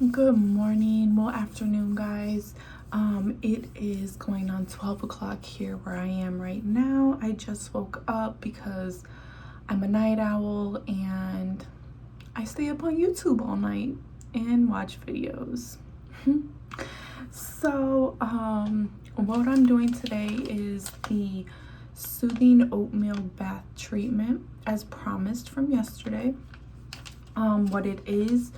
Good morning, well afternoon guys. It is going on 12 o'clock here where I am right now. I just woke up because I'm a night owl and I stay up on YouTube all night and watch videos. So what I'm doing today is the soothing oatmeal bath treatment as promised from yesterday. What it is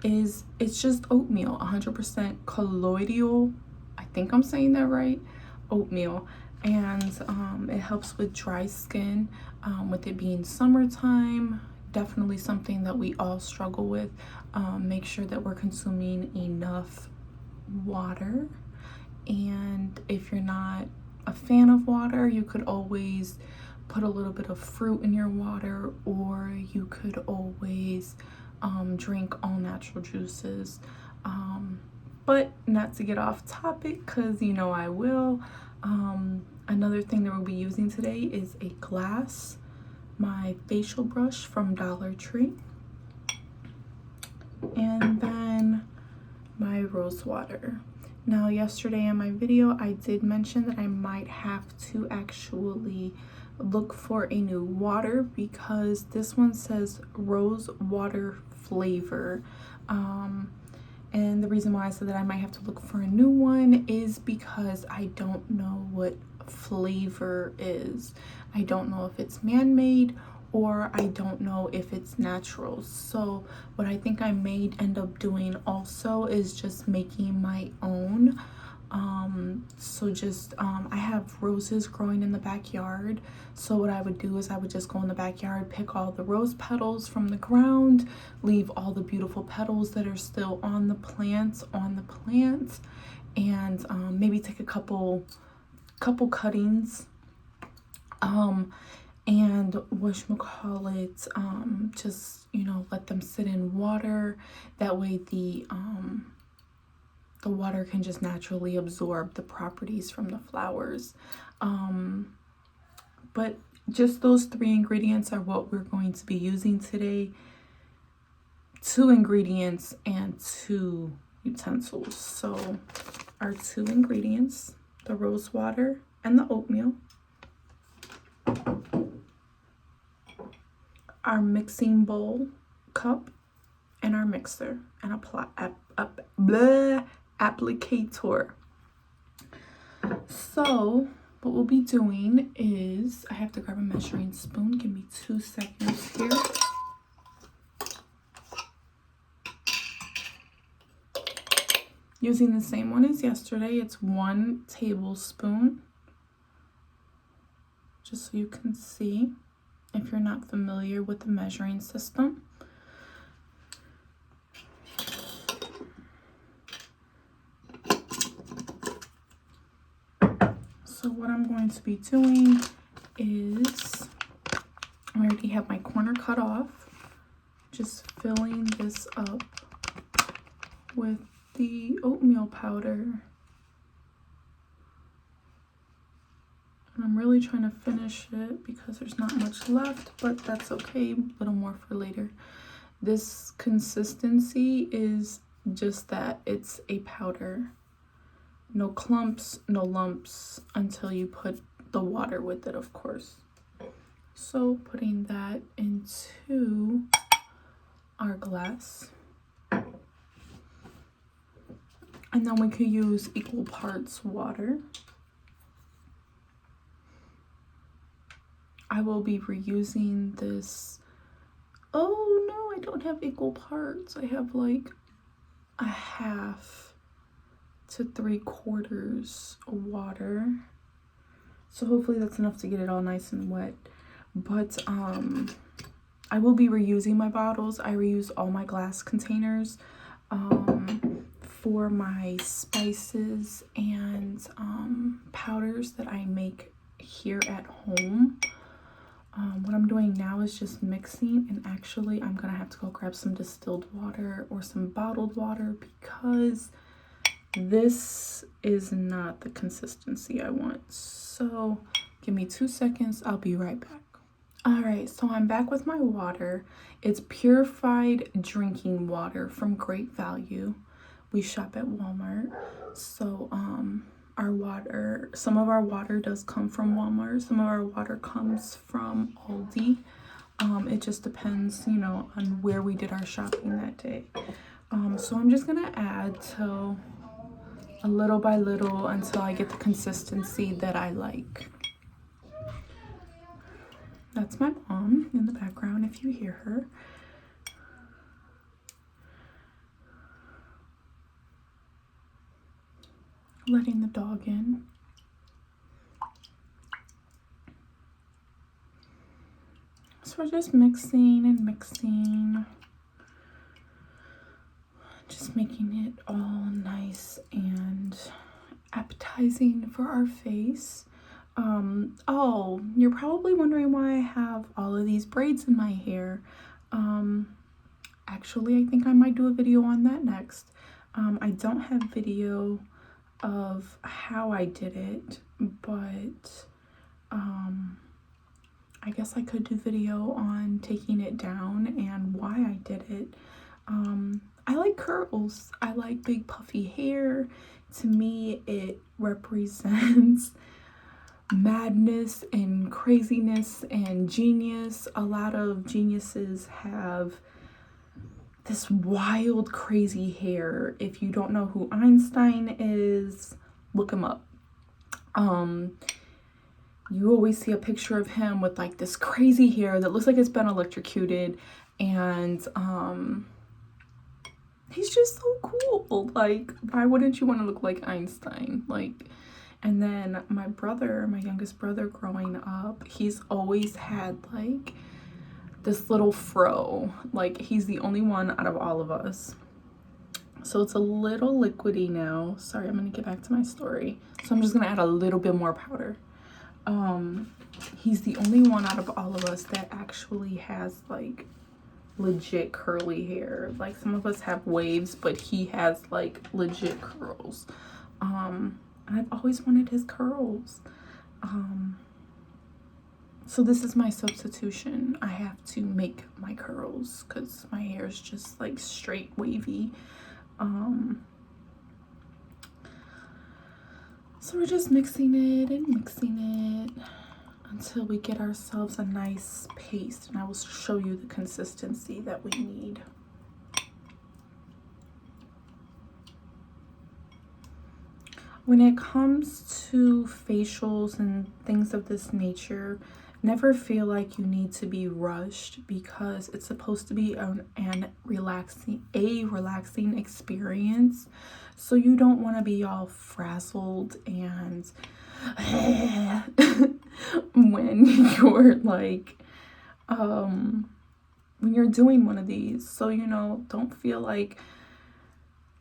it's just oatmeal, 100% colloidal, I think I'm saying that right, oatmeal, and it helps with dry skin, with it being summertime. Definitely something that we all struggle with. Make sure that we're consuming enough water, and if you're not a fan of water, you could always put a little bit of fruit in your water, or you could always drink all natural juices. But not to get off topic, because you know I will. Another thing that we'll be using today is a glass, my facial brush from Dollar Tree, and then my rose water. Now yesterday in my video I did mention that I might have to actually look for a new water because this one says rose water flavor, and the reason why I said that I might have to look for a new one is because I don't know what flavor is. I don't know if it's man-made or I don't know if it's natural. So what I think I may end up doing also is just making my own. I have roses growing in the backyard, so what I would do is I would just go in the backyard, pick all the rose petals from the ground, leave all the beautiful petals that are still on the plants and maybe take a couple cuttings, and whatchamacallit, just, you know, let them sit in water. That way the water can just naturally absorb the properties from the flowers. But just those 3 ingredients are what we're going to be using today. 2 ingredients and 2 utensils. So our 2 ingredients, the rose water and the oatmeal, our mixing bowl cup, and our mixer and applicator. So what we'll be doing is, I have to grab a measuring spoon. Give me 2 seconds here. Using the same one as yesterday, it's 1 tablespoon, just so you can see if you're not familiar with the measuring system. So what I'm going to be doing is, I already have my corner cut off, just filling this up with the oatmeal powder. And I'm really trying to finish it because there's not much left, but that's okay, a little more for later. This consistency is just that, it's a powder. No clumps, no lumps until you put the water with it, of course. So putting that into our glass. And then we could use equal parts water. I will be reusing this. Oh no, I don't have equal parts. I have like a half to 3/4 water. So hopefully that's enough to get it all nice and wet. But I will be reusing my bottles. I reuse all my glass containers for my spices and powders that I make here at home. What I'm doing now is just mixing, and actually I'm gonna have to go grab some distilled water or some bottled water because this is not the consistency I want. So give me 2 seconds, I'll be right back. All right, so I'm back with my water. It's purified drinking water from Great Value. we shop at Walmart. So some of our water does come from Walmart. Some of our water comes from Aldi. It just depends, you know, on where we did our shopping that day. So I'm just gonna add till a little by little until I get the consistency that I like. That's my mom in the background if you hear her. Letting the dog in. So we're just mixing and mixing. Just making it all nice and appetizing for our face. Oh, you're probably wondering why I have all of these braids in my hair. Actually, I think I might do a video on that next. I don't have video of how I did it, but I guess I could do video on taking it down and why I did it. I like curls. I like big puffy hair. To me, it represents madness and craziness and genius. A lot of geniuses have this wild, crazy hair. If you don't know who Einstein is, look him up. You always see a picture of him with like this crazy hair that looks like it's been electrocuted, and he's just so cool. Like, why wouldn't you want to look like Einstein? Like, and then my brother, my youngest brother growing up, he's always had like this little fro. Like, he's the only one out of all of us. So it's a little liquidy now. Sorry, I'm gonna get back to my story. So I'm just gonna add a little bit more powder. He's the only one out of all of us that actually has like legit curly hair. Like, some of us have waves, but he has like legit curls. I've always wanted his curls. So this is my substitution. I have to make my curls because my hair is just like straight wavy. So we're just mixing it and mixing it until we get ourselves a nice paste, and I will show you the consistency that we need. When it comes to facials and things of this nature, never feel like you need to be rushed, because it's supposed to be a relaxing experience. So you don't want to be all frazzled and when you're like when you're doing one of these. So, you know, don't feel like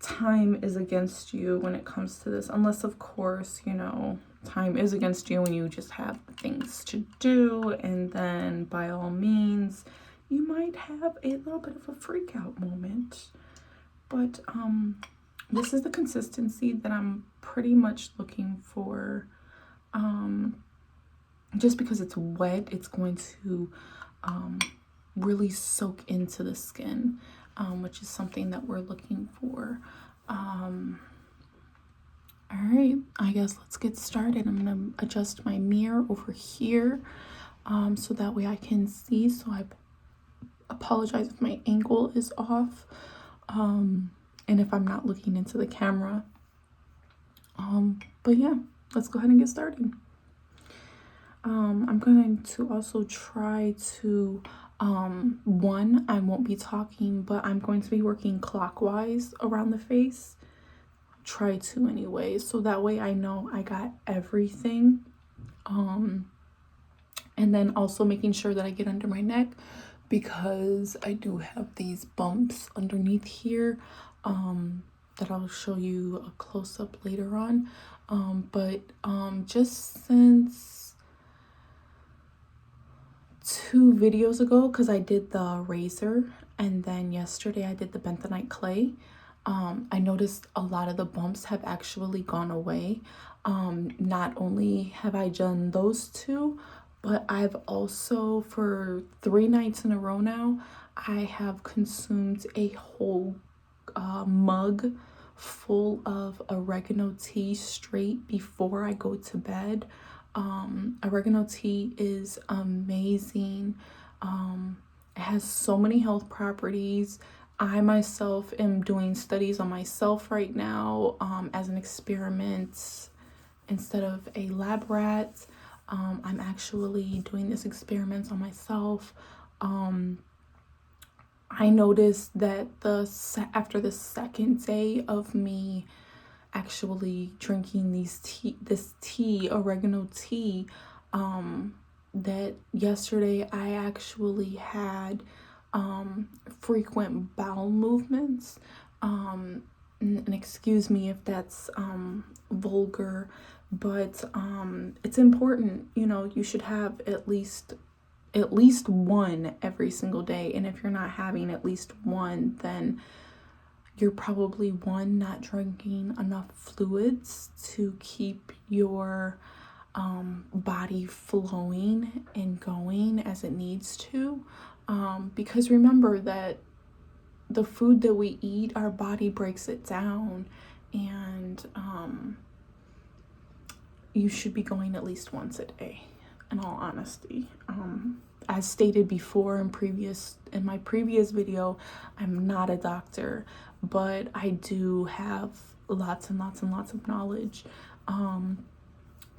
time is against you when it comes to this, unless of course, you know, time is against you when you just have things to do, and then by all means you might have a little bit of a freak out moment. But this is the consistency that I'm pretty much looking for. Just because it's wet, it's going to really soak into the skin, which is something that we're looking for. All right, I guess let's get started. I'm gonna adjust my mirror over here so that way I can see. So I apologize if my angle is off, and if I'm not looking into the camera. But yeah, let's go ahead and get started. I'm going to also try to one, I won't be talking, but I'm going to be working clockwise around the face. Try to anyway, so that way I know I got everything. And then also making sure that I get under my neck, because I do have these bumps underneath here that I'll show you a close-up later on. But just since 2 videos ago, because I did the razor and then yesterday I did the bentonite clay, I noticed a lot of the bumps have actually gone away. Not only have I done those 2, but I've also, for 3 nights in a row now, I have consumed a whole mug full of oregano tea straight before I go to bed. Oregano tea is amazing. It has so many health properties. I myself am doing studies on myself right now as an experiment. Instead of a lab rat, I'm actually doing this experiment on myself. I noticed that after the second day of me actually drinking this tea, oregano tea, that yesterday I actually had frequent bowel movements. And excuse me if that's vulgar, but it's important. You know, you should have at least one every single day. And if you're not having at least one, then you're probably not drinking enough fluids to keep your body flowing and going as it needs to. Because remember that the food that we eat, our body breaks it down, and you should be going at least once a day, in all honesty. As stated before in my previous video, I'm not a doctor, but I do have lots and lots and lots of knowledge.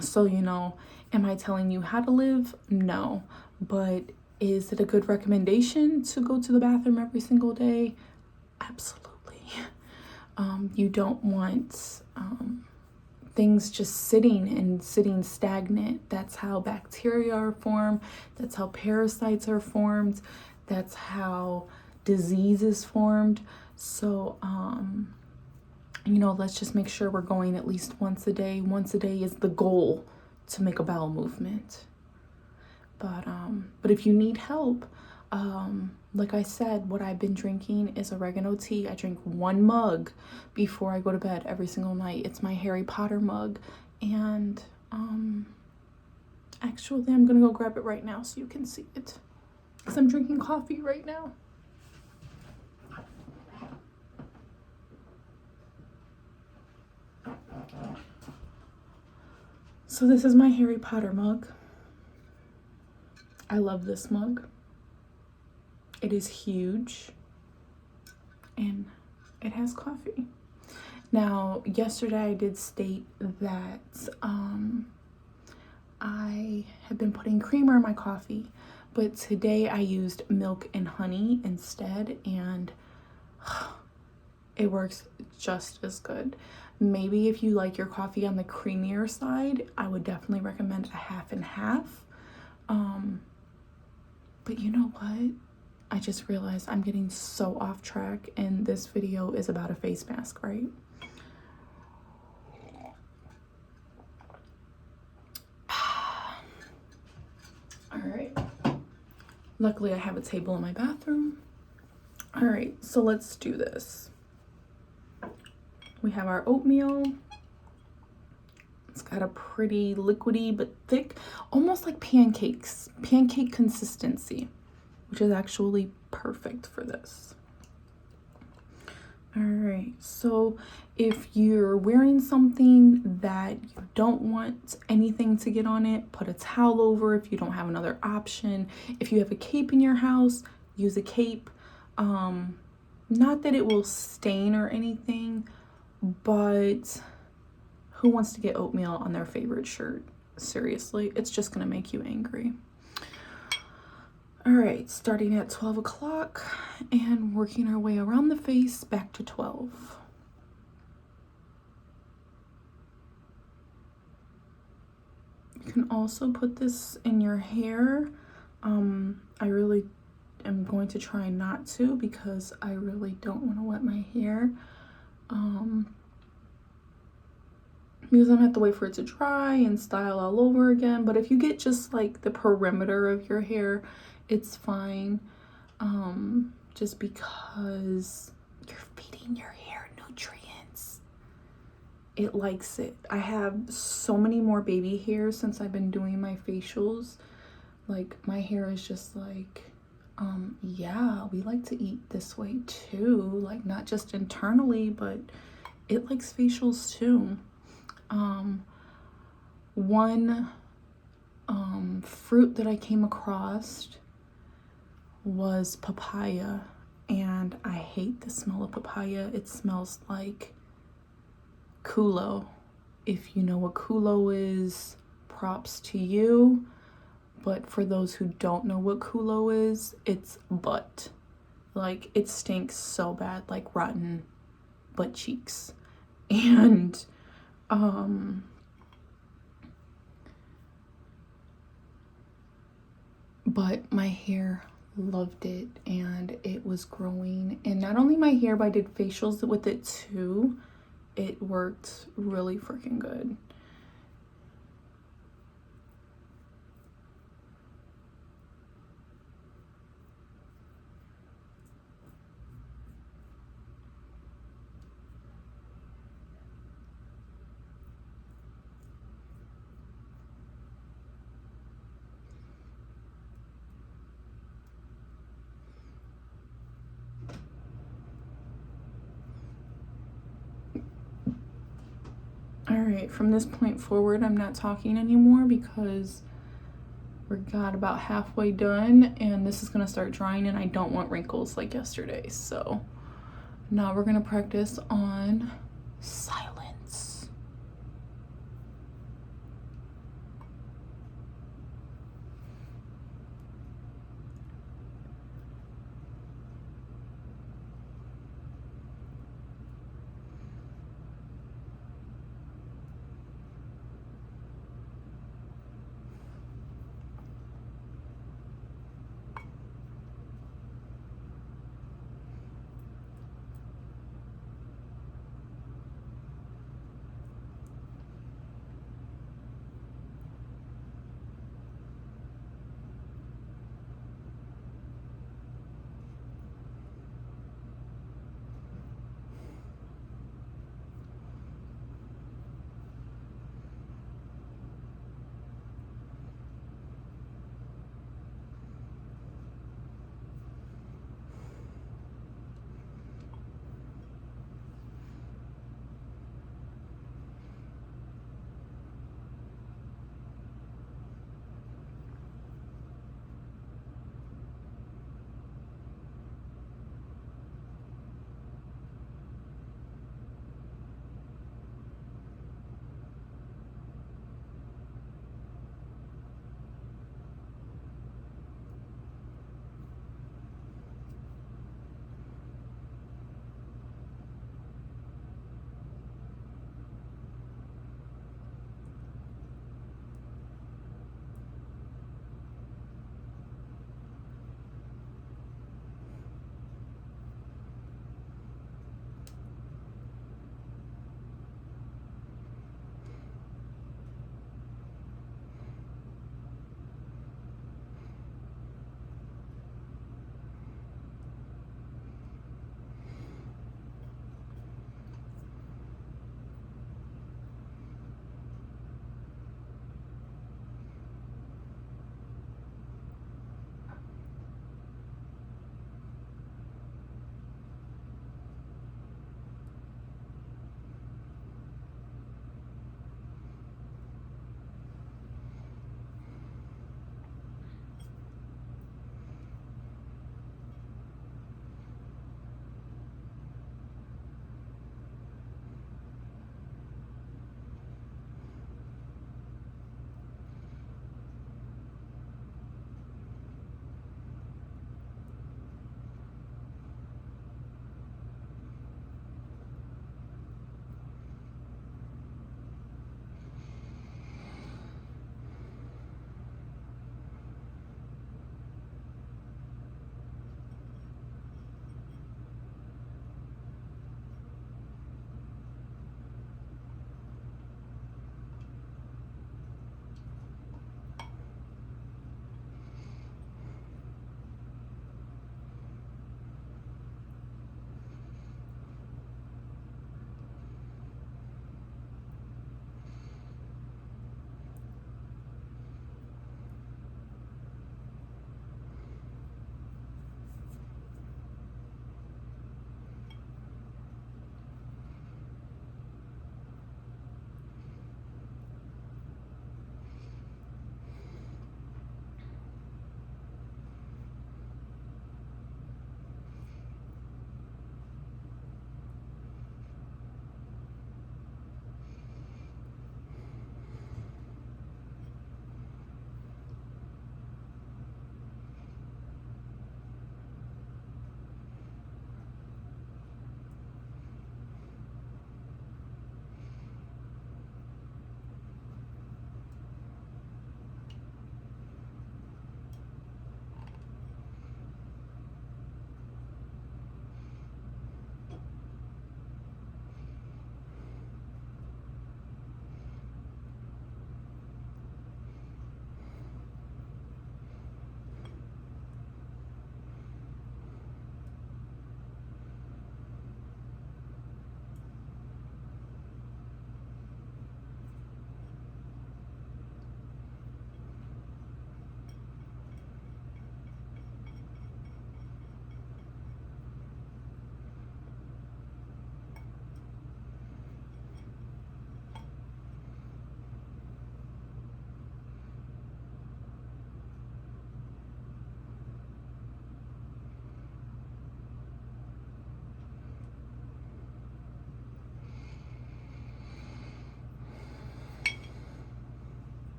So, you know, am I telling you how to live? No. But is it a good recommendation to go to the bathroom every single day? Absolutely. You don't want things just sitting stagnant. That's how bacteria are formed. That's how parasites are formed. That's how disease is formed. So, you know, let's just make sure we're going at least once a day. Once a day is the goal to make a bowel movement. But if you need help, like I said, what I've been drinking is oregano tea. I drink 1 mug before I go to bed every single night. It's my Harry Potter mug. And actually, I'm gonna go grab it right now so you can see it, because I'm drinking coffee right now. So this is my Harry Potter mug. I love this mug. It is huge and it has coffee. Now, yesterday I did state that I have been putting creamer in my coffee, but today I used milk and honey instead, and it works just as good. Maybe if you like your coffee on the creamier side, I would definitely recommend a half and half. But you know what? I just realized I'm getting so off track, and this video is about a face mask, right? All right. Luckily, I have a table in my bathroom. All right, so let's do this. We have our oatmeal. It's got a pretty liquidy but thick, almost like pancakes, pancake consistency, which is actually perfect for this. All right, so if you're wearing something that you don't want anything to get on it, put a towel over if you don't have another option. If you have a cape in your house, use a cape. Not that it will stain or anything, but who wants to get oatmeal on their favorite shirt? Seriously, it's just gonna make you angry. All right, starting at 12 o'clock and working our way around the face back to 12. You can also put this in your hair. I really am going to try not to, because I really don't want to wet my hair. Because I'm gonna have to wait for it to dry and style all over again. But if you get just like the perimeter of your hair, it's fine. Just because you're feeding your hair nutrients. It likes it. I have so many more baby hairs since I've been doing my facials. Like, my hair is just like, yeah, we like to eat this way too. Like, not just internally, but it likes facials too. One fruit that I came across was papaya, and I hate the smell of papaya. It smells like culo. If you know what culo is, props to you. But for those who don't know what culo is, it's butt. Like, it stinks so bad, like rotten butt cheeks. And but my hair loved it, and it was growing. And not only my hair, but I did facials with it too. It worked really freaking good. All right, from this point forward, I'm not talking anymore because we got about halfway done, and this is gonna start drying, and I don't want wrinkles like yesterday. So now we're gonna practice on silence.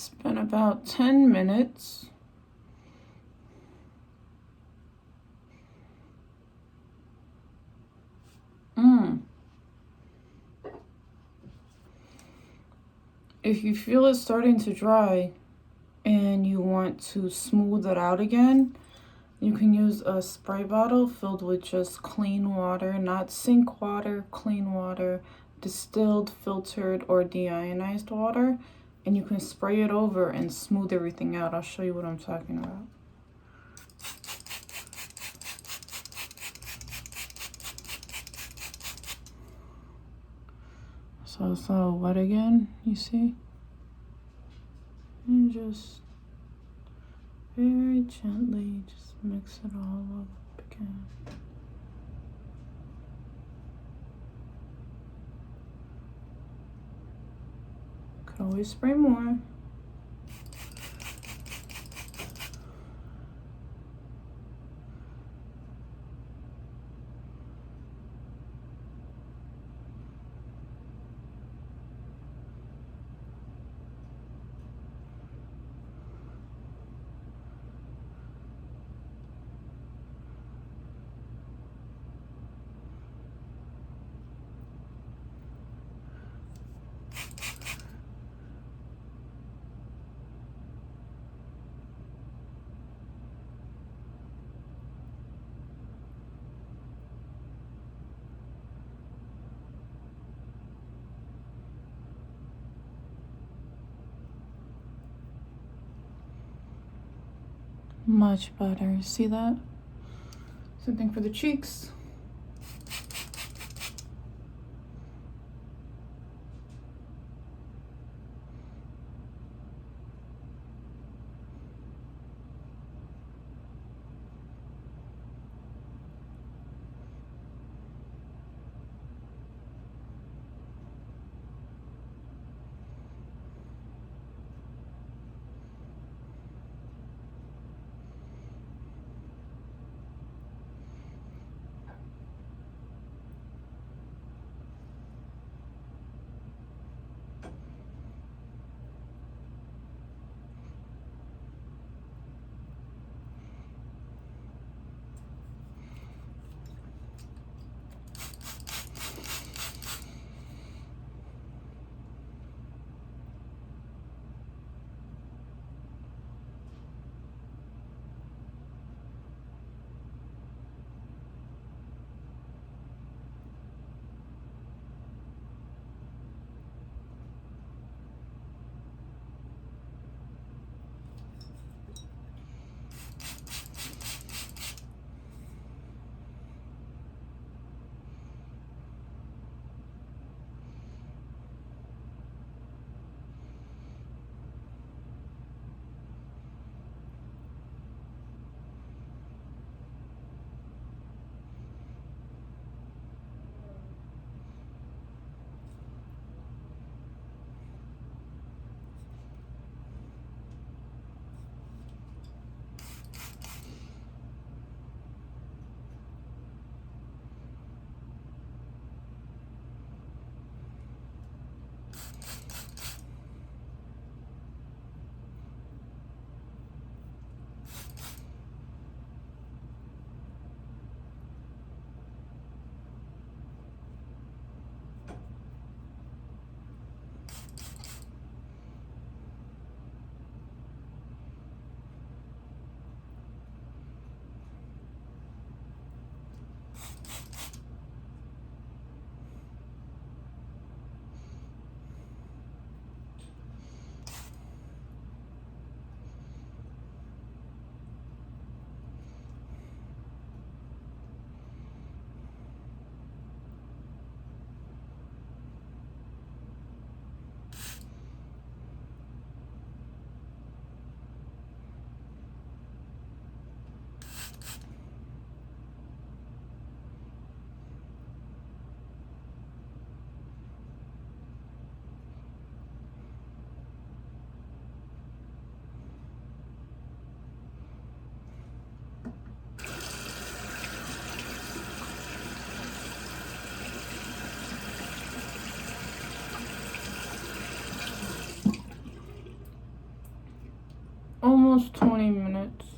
It's been about 10 minutes. If you feel it starting to dry and you want to smooth it out again, you can use a spray bottle filled with just clean water, not sink water, clean water, distilled, filtered, or deionized water, and you can spray it over and smooth everything out. I'll show you what I'm talking about. So it's all wet again, you see? And just very gently just mix it all up again. Could always spray more. Much better. See that? Same thing for the cheeks. almost 20 minutes.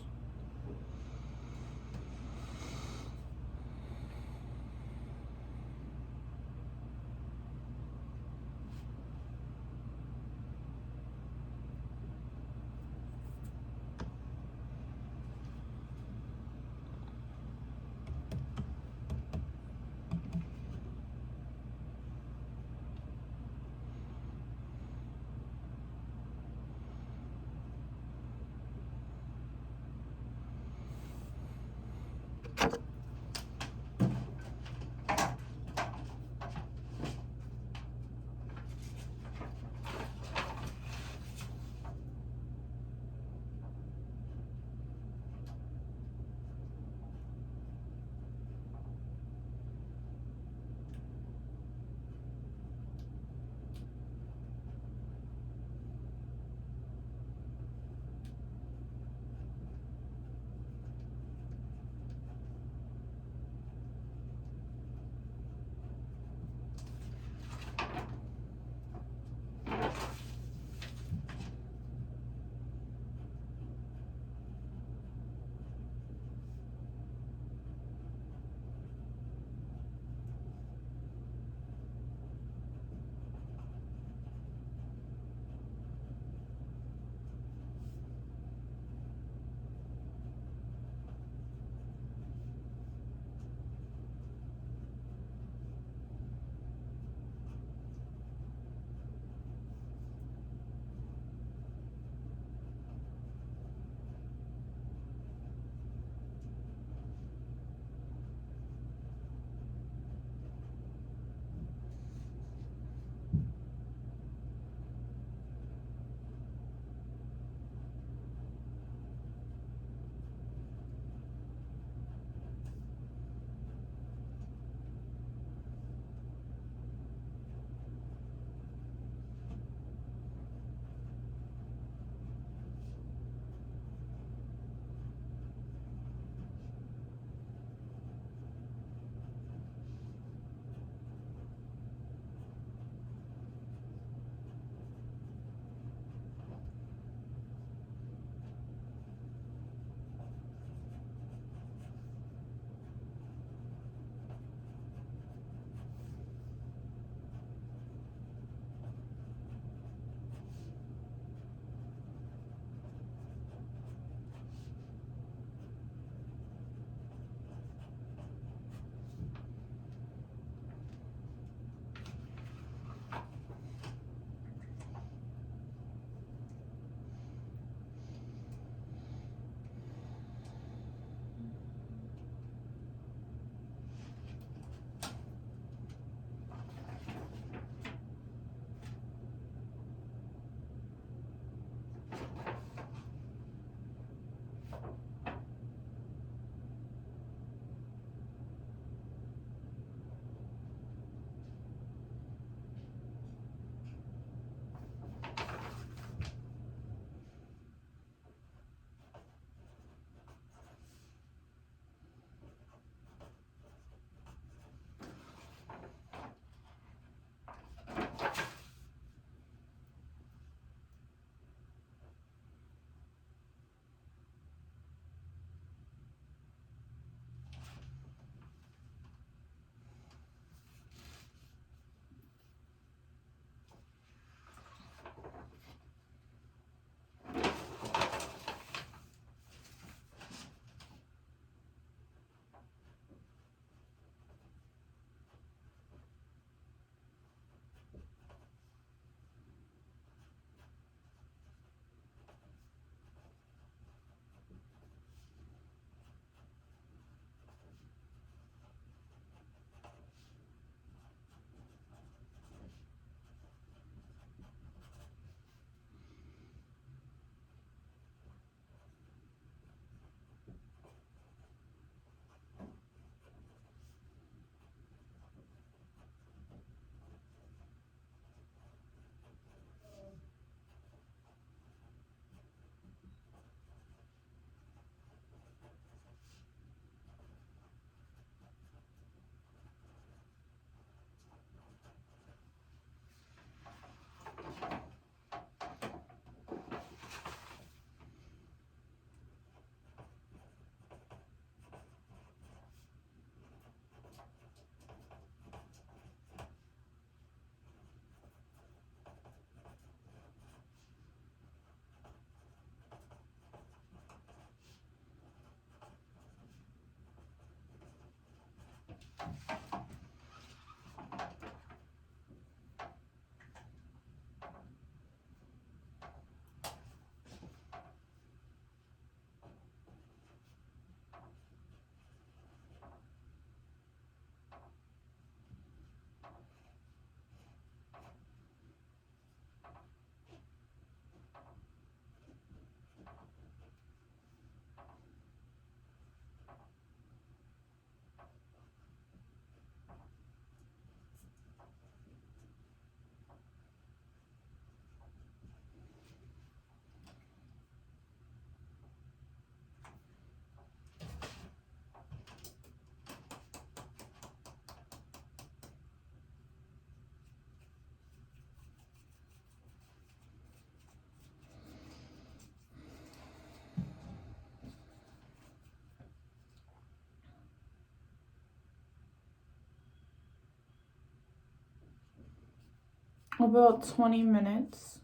about 20 minutes.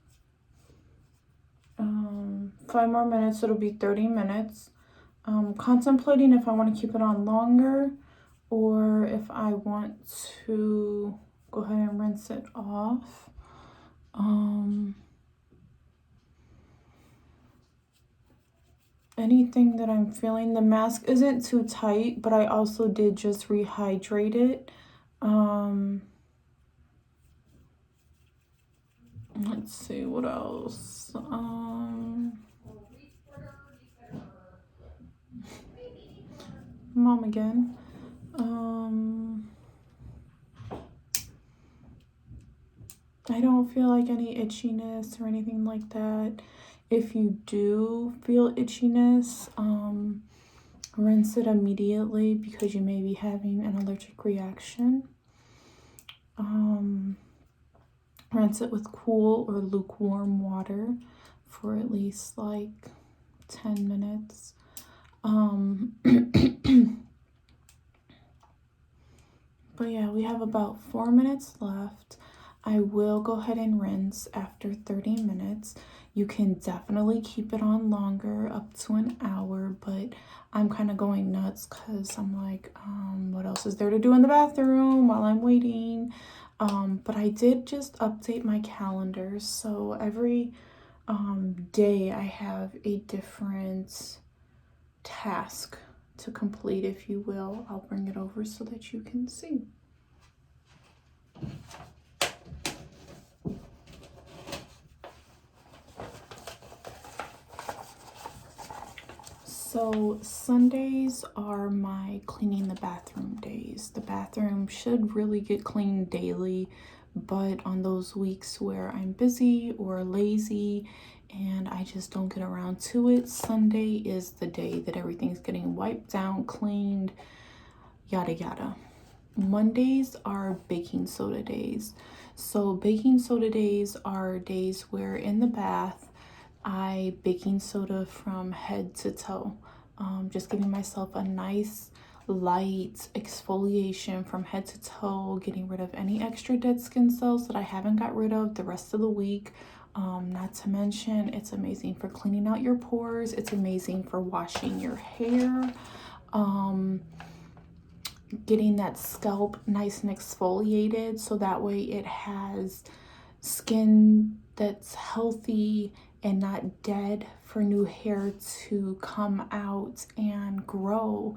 5 more minutes, it'll be 30 minutes. Contemplating if I want to keep it on longer or if I want to go ahead and rinse it off. Anything that I'm feeling. The mask isn't too tight, but I also did just rehydrate it. Let's see what else. Mom again. I don't feel like any itchiness or anything like that. If you do feel itchiness, rinse it immediately because you may be having an allergic reaction. Rinse it with cool or lukewarm water for at least like 10 minutes. But yeah, we have about 4 minutes left. I will go ahead and rinse after 30 minutes. You can definitely keep it on longer, up to an hour, but I'm kind of going nuts because I'm like, what else is there to do in the bathroom while I'm waiting? But I did just update my calendar, so every day I have a different task to complete, if you will. I'll bring it over so that you can see. So Sundays are my cleaning the bathroom days. The bathroom should really get cleaned daily, but on those weeks where I'm busy or lazy and I just don't get around to it, Sunday is the day that everything's getting wiped down, cleaned, yada yada. Mondays are baking soda days. So baking soda days are days where in the bath I baking soda from head to toe. Just giving myself a nice light exfoliation from head to toe, getting rid of any extra dead skin cells that I haven't got rid of the rest of the week. Not to mention, it's amazing for cleaning out your pores. It's amazing for washing your hair. Getting that scalp nice and exfoliated so that way it has skin that's healthy and not dead for new hair to come out and grow.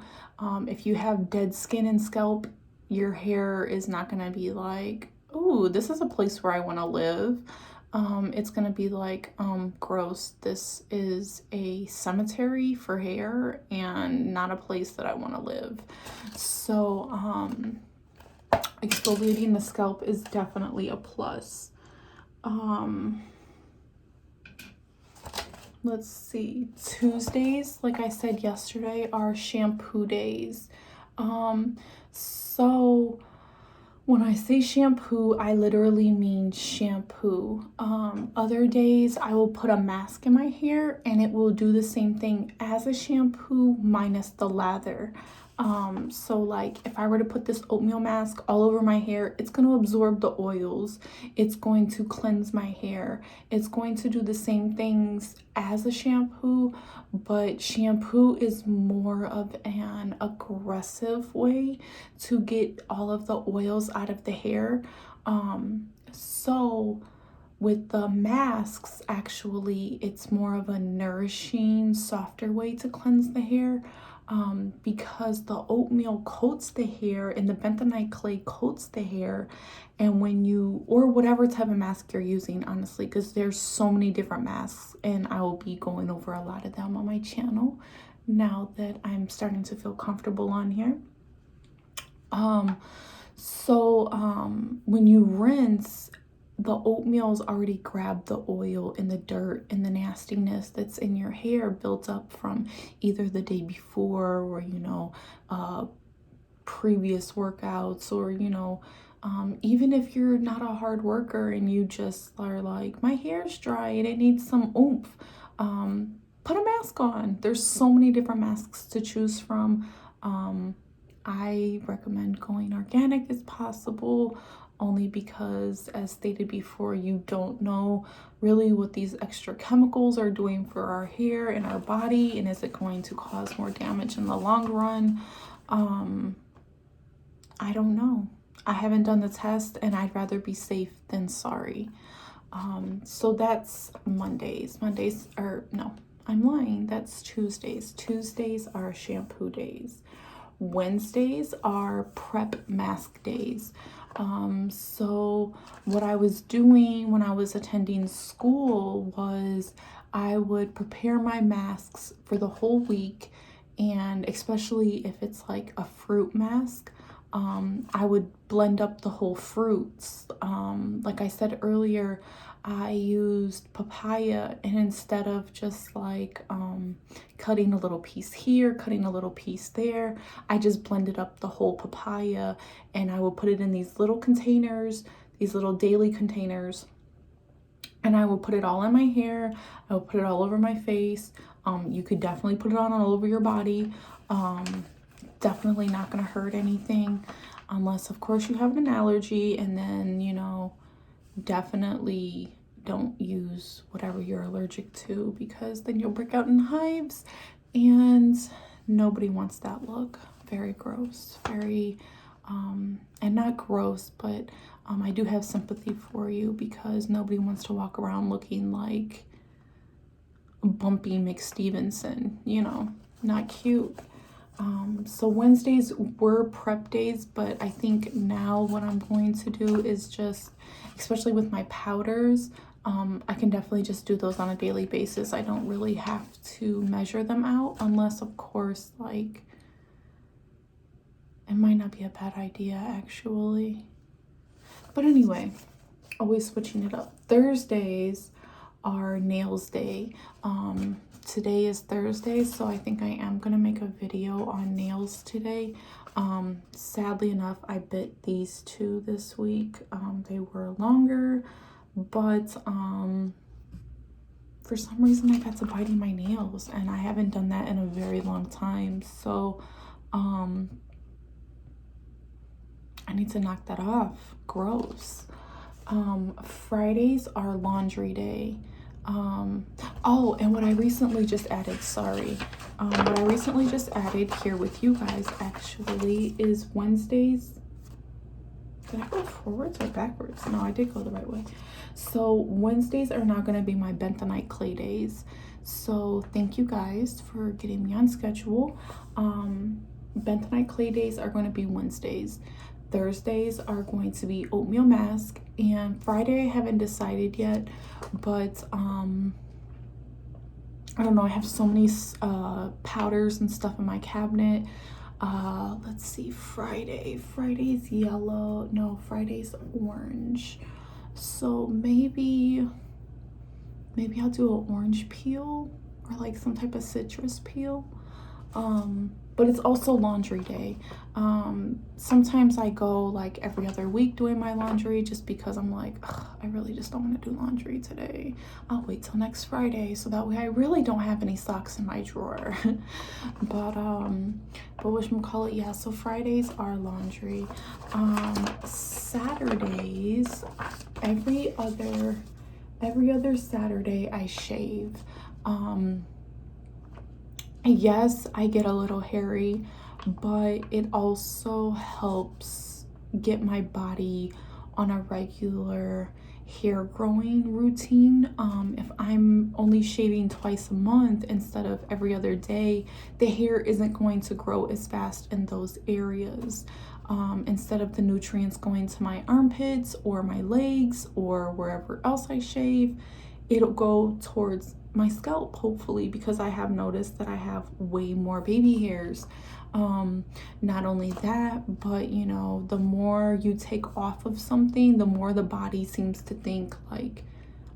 If you have dead skin and scalp, your hair is not going to be like, ooh, this is a place where I want to live. It's going to be like, gross. This is a cemetery for hair and not a place that I want to live. So, exfoliating the scalp is definitely a plus. Let's see, Tuesdays, like I said yesterday, are shampoo days. So when I say shampoo, I literally mean shampoo. Other days I will put a mask in my hair and it will do the same thing as a shampoo minus the lather. So like if I were to put this oatmeal mask all over my hair, it's going to absorb the oils. It's going to cleanse my hair. It's going to do the same things as a shampoo, but shampoo is more of an aggressive way to get all of the oils out of the hair. So with the masks, actually, it's more of a nourishing, softer way to cleanse the hair. Because the oatmeal coats the hair and the bentonite clay coats the hair, and when you, or whatever type of mask you're using, honestly, because there's so many different masks and I will be going over a lot of them on my channel now that I'm starting to feel comfortable on here. When you rinse, the oatmeal's already grabbed the oil and the dirt and the nastiness that's in your hair built up from either the day before or, previous workouts or, even if you're not a hard worker and you just are like, my hair's dry and it needs some oomph, put a mask on. There's so many different masks to choose from. I recommend going organic as possible. only because, as stated before, you don't know really what these extra chemicals are doing for our hair and our body, and is it going to cause more damage in the long run. I don't know. I haven't done the test, and I'd rather be safe than sorry. So that's Mondays. Mondays are, no, I'm lying. That's Tuesdays. Tuesdays are shampoo days. Wednesdays are prep mask days. So what I was doing when I was attending school was I would prepare my masks for the whole week, and especially if it's like a fruit mask, I would blend up the whole fruits. Like I said earlier, I used papaya, and instead of just like cutting a little piece here, cutting a little piece there, I just blended up the whole papaya, and I would put it in these little containers, these little daily containers, and I will put it all in my hair. I will put it all over my face. You could definitely put it on all over your body. Definitely not going to hurt anything, unless of course you have an allergy, and then, you know, definitely don't use whatever you're allergic to, because then you'll break out in hives, and nobody wants that look. Very gross, very and not gross, but I do have sympathy for you, because nobody wants to walk around looking like Bumpy McStevenson, you know, not cute. So Wednesdays were prep days, but I think now what I'm going to do is just, especially with my powders, I can definitely just do those on a daily basis. I don't really have to measure them out, unless of course, like, it might not be a bad idea actually. But anyway, always switching it up. Thursdays are nails day. Today is Thursday, so I think I am gonna make a video on nails today. Sadly enough, I bit these two this week. They were longer, but for some reason I got to biting my nails, and I haven't done that in a very long time. So I need to knock that off. Gross. Fridays are laundry day. Oh, and what I recently just added, what I recently just added here with you guys actually is Wednesdays. Did I go forwards or backwards? No, I did go the right way. So Wednesdays are now going to be my bentonite clay days. So thank you guys for getting me on schedule. Bentonite clay days are going to be Wednesdays. Thursdays are going to be Oatmeal Mask, and Friday I haven't decided yet, but I don't know, I have so many powders and stuff in my cabinet. Let's see, Friday's yellow, no, Friday's orange, so maybe I'll do an orange peel or like some type of citrus peel. But it's also laundry day. Sometimes I go like every other week doing my laundry, just because I'm like, I really just don't want to do laundry today. I'll wait till next Friday, so that way I really don't have any socks in my drawer. but whatchamacallit, yeah, so Fridays are laundry. Saturdays, every other Saturday I shave. Yes, I get a little hairy, but it also helps get my body on a regular hair growing routine. If I'm only shaving twice a month instead of every other day, the hair isn't going to grow as fast in those areas. Instead of the nutrients going to my armpits or my legs or wherever else I shave, it'll go towards my scalp, hopefully, because I have noticed that I have way more baby hairs. Not only that, but you know, the more you take off of something, the more the body seems to think like,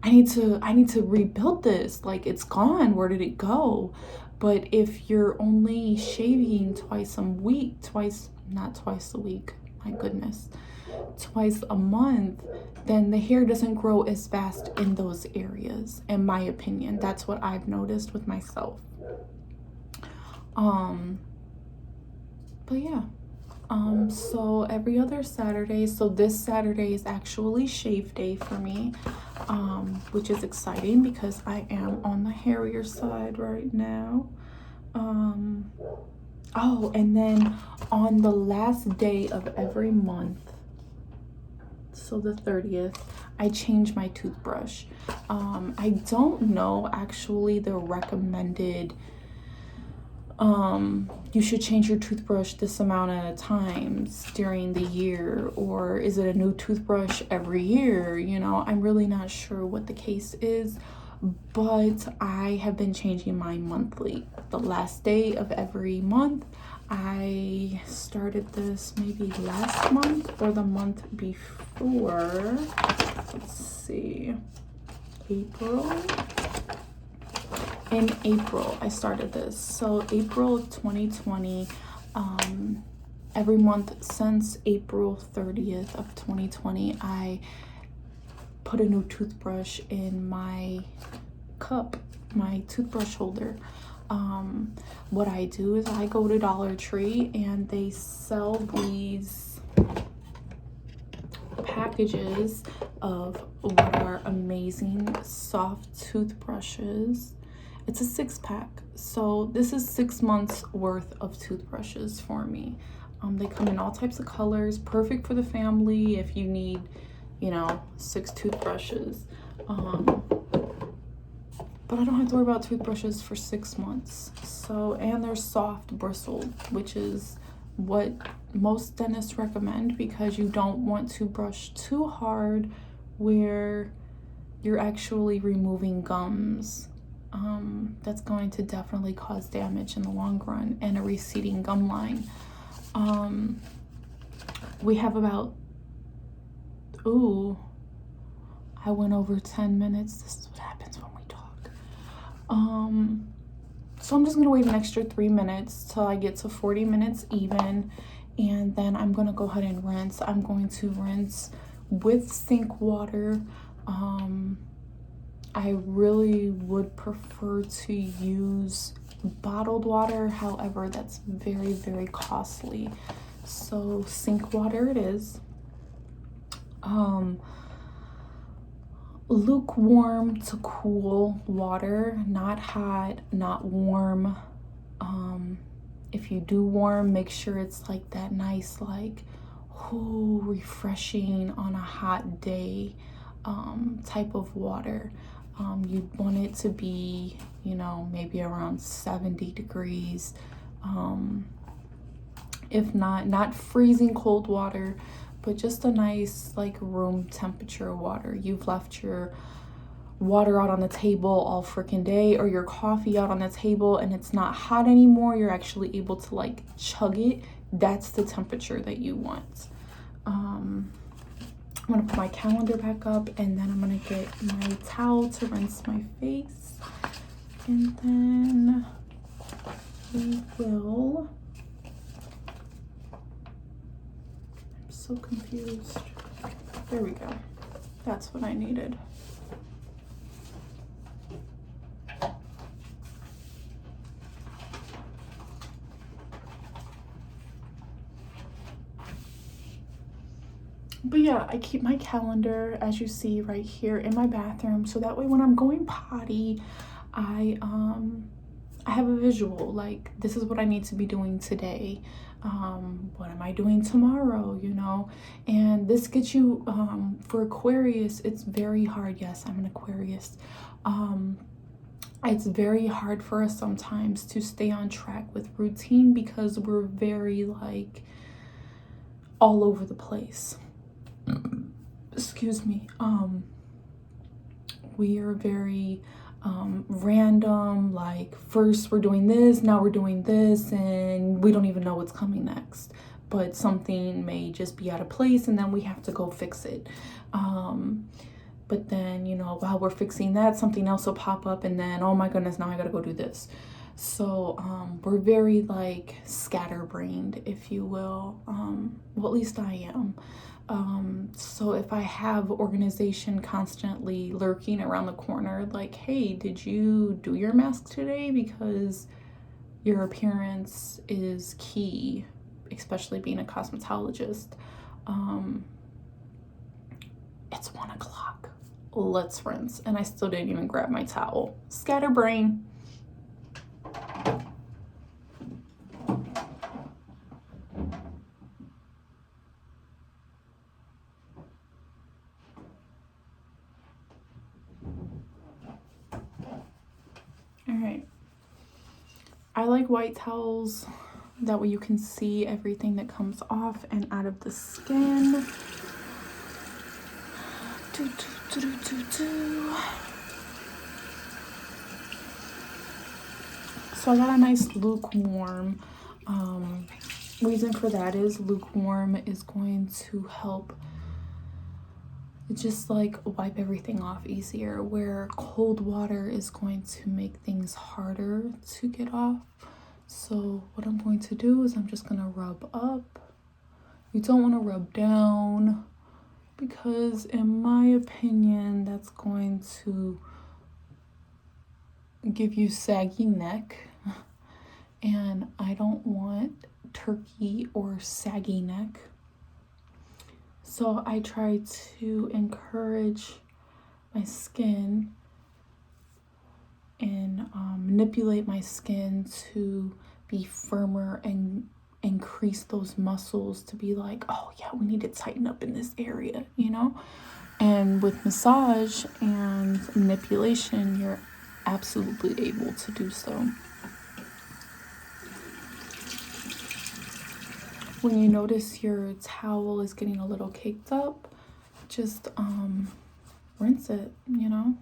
I need to rebuild this, like it's gone, where did it go? But if you're only shaving twice a week, not twice a week, my goodness, twice a month, then the hair doesn't grow as fast in those areas, in my opinion. That's what I've noticed with myself. But yeah, So every other Saturday, so this Saturday is actually shave day for me, which is exciting because I am on the hairier side right now. Oh, and then on the last day of every month, so the 30th, I change my toothbrush. I don't know actually the recommended, you should change your toothbrush this amount of times during the year, or is it a new toothbrush every year? You know, I'm really not sure what the case is, but I have been changing mine monthly. The last day of every month. I started this maybe last month or the month before. Let's see, April. In April, I started this. So April of 2020, every month since April 30th of 2020, I put a new toothbrush in my cup, my toothbrush holder. What I do is I go to Dollar Tree and they sell these packages of what are amazing soft toothbrushes. It's a 6-pack. So this is 6 months worth of toothbrushes for me. They come in all types of colors, perfect for the family if you need, you know, 6 toothbrushes. But I don't have to worry about toothbrushes for 6 months. So, and they're soft bristled, which is what most dentists recommend because you don't want to brush too hard where you're actually removing gums. That's going to definitely cause damage in the long run and a receding gum line. We have about, I went over 10 minutes. This is what happens when we talk. So I'm just gonna wait an extra 3 minutes till I get to 40 minutes even, and then I'm gonna go ahead and rinse. I'm going to rinse with sink water. I really would prefer to use bottled water, however that's very, very costly. So sink water it is. Lukewarm to cool water, not hot, not warm. If you do warm, make sure it's like that nice, like, refreshing on a hot day type of water. You'd want it to be, you know, maybe around 70 degrees. If not freezing cold water, but just a nice like room temperature water. You've left your water out on the table all freaking day, or your coffee out on the table and it's not hot anymore, you're actually able to like chug it. That's the temperature that you want. I'm gonna put my calendar back up, and then I'm gonna get my towel to rinse my face, and then we will, I'm so confused. There we go. That's what I needed. But yeah, I keep my calendar, as you see right here, in my bathroom, so that way when I'm going potty, I have a visual, like this is what I need to be doing today. What am I doing tomorrow, you know? And this gets you, for Aquarius, it's very hard. Yes, I'm an Aquarius. It's very hard for us sometimes to stay on track with routine because we're very like all over the place. Excuse me. We are very random, like first we're doing this, now we're doing this, and we don't even know what's coming next, but something may just be out of place and then we have to go fix it. But then, you know, while we're fixing that, something else will pop up, and then, oh my goodness, now I gotta go do this. So we're very like scatterbrained, if you will. Well, at least I am. So if I have organization constantly lurking around the corner, like, hey, did you do your mask today? Because your appearance is key especially being a cosmetologist. It's 1 o'clock. Let's rinse. And I still didn't even grab my towel. Scatterbrain. Alright. I like white towels. That way you can see everything that comes off and out of the skin. So I got a nice lukewarm. Reason for that is lukewarm is going to help just like wipe everything off easier, where cold water is going to make things harder to get off. So what I'm going to do is I'm just going to rub up. You don't want to rub down, because in my opinion that's going to give you saggy neck, and I don't want turkey or saggy neck. So I try to encourage my skin and manipulate my skin to be firmer and increase those muscles to be like, oh yeah, we need to tighten up in this area, you know? And with massage and manipulation, you're absolutely able to do so. When you notice your towel is getting a little caked up, just rinse it, you know?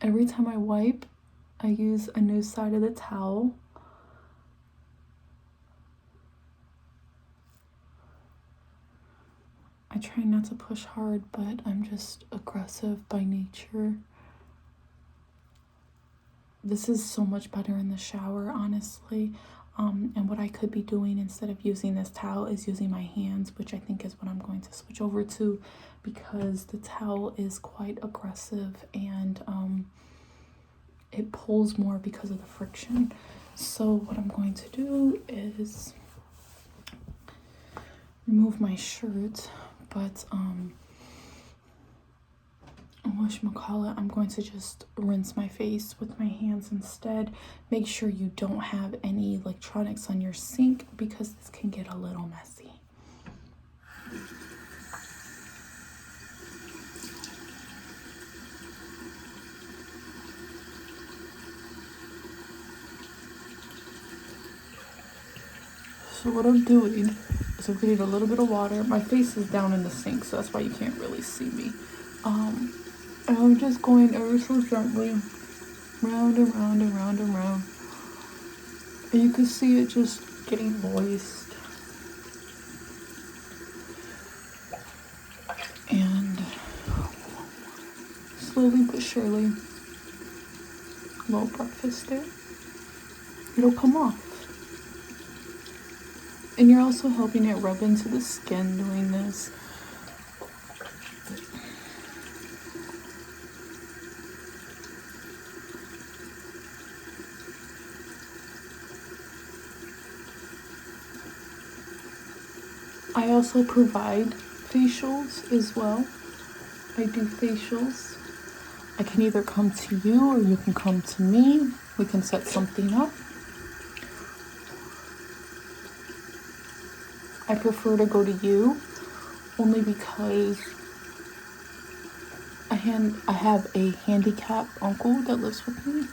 Every time I wipe, I use a new side of the towel. I try not to push hard, but I'm just aggressive by nature. This is so much better in the shower, honestly. And what I could be doing instead of using this towel is using my hands, which I think is what I'm going to switch over to, because the towel is quite aggressive and it pulls more because of the friction. So what I'm going to do is remove my shirt, but whatchamacallit, I'm going to just rinse my face with my hands instead. Make sure you don't have any electronics on your sink, because this can get a little messy. So what I'm doing is I'm getting a little bit of water. My face is down in the sink, so that's why you can't really see me. And I'm just going ever so gently, round and round and round and round. And you can see it just getting moist. And slowly but surely, little breakfast there, it'll come off. And you're also helping it rub into the skin doing this. I also provide facials as well. I do facials. I can either come to you or you can come to me. We can set something up. I prefer to go to you only because I have a handicapped uncle that lives with me,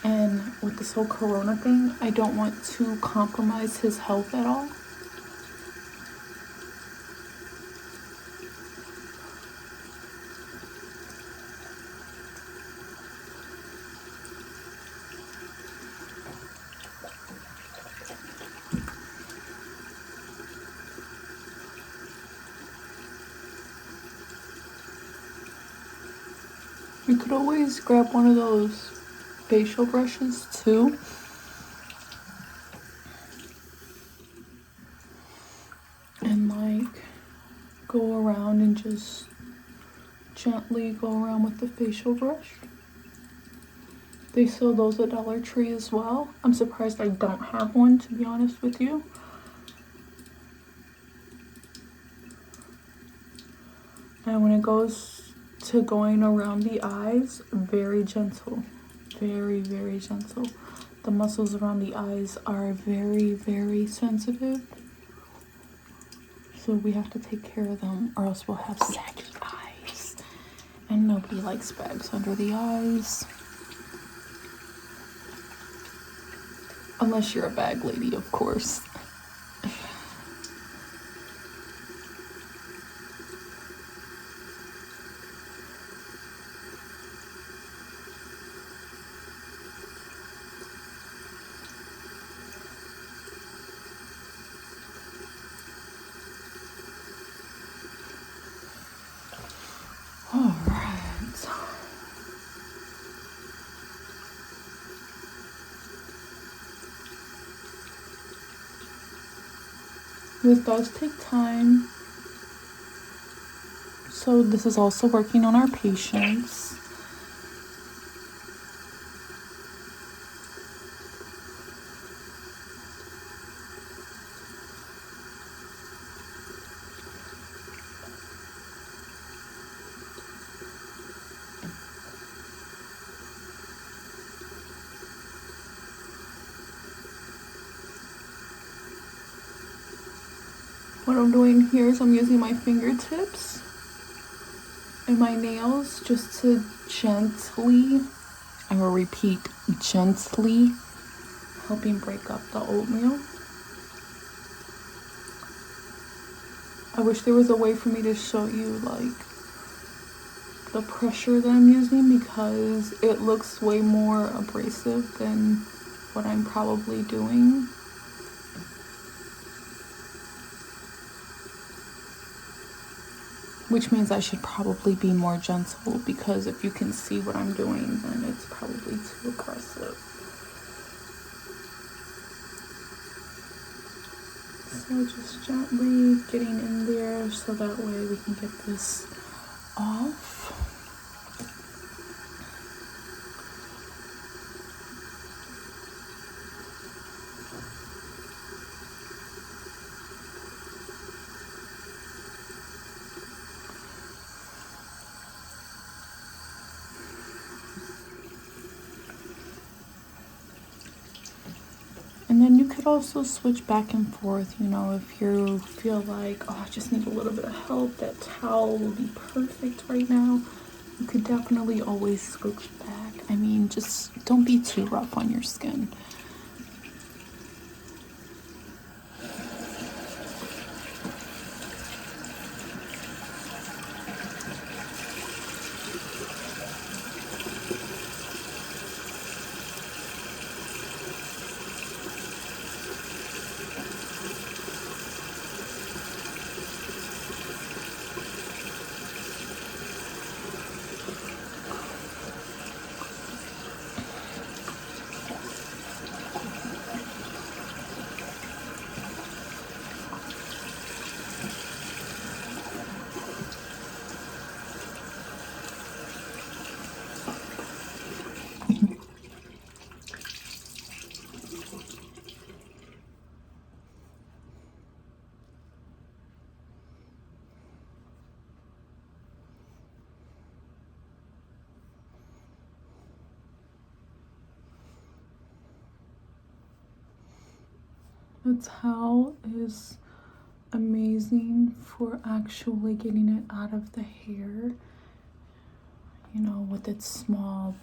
and with this whole corona thing, I don't want to compromise his health at all. You could always grab one of those facial brushes too. And go around and just gently go around with the facial brush. They sell those at Dollar Tree as well. I'm surprised I don't have one, to be honest with you. And when it goes to going around the eyes, very gentle. Very, very gentle. The muscles around the eyes are very, very sensitive. So we have to take care of them or else we'll have saggy eyes. And nobody likes bags under the eyes. Unless you're a bag lady, of course. All right. This does take time. So this is also working on our patience. What I'm doing here is I'm using my fingertips and my nails just to gently, I will repeat, gently helping break up the oatmeal. I wish there was a way for me to show you like the pressure that I'm using because it looks way more abrasive than what I'm probably doing. Which means I should probably be more gentle because if you can see what I'm doing, then it's probably too aggressive. So just gently getting in there so that way we can get this off. And then you could also switch back and forth, you know, if you feel like, oh, I just need a little bit of help, that towel will be perfect right now. You could definitely always switch back. I mean, just don't be too rough on your skin. The towel is amazing for actually getting it out of the hair, you know, with its small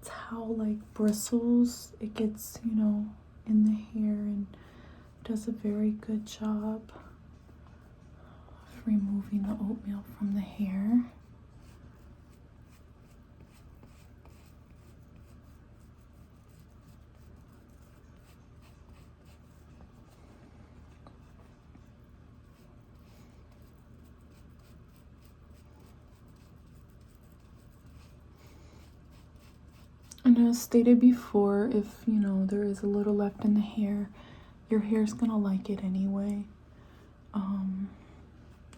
towel-like bristles. It gets, you know, in the hair and does a very good job of removing the oatmeal from the hair. And as stated before, if you know there is a little left in the hair, your hair's gonna like it anyway.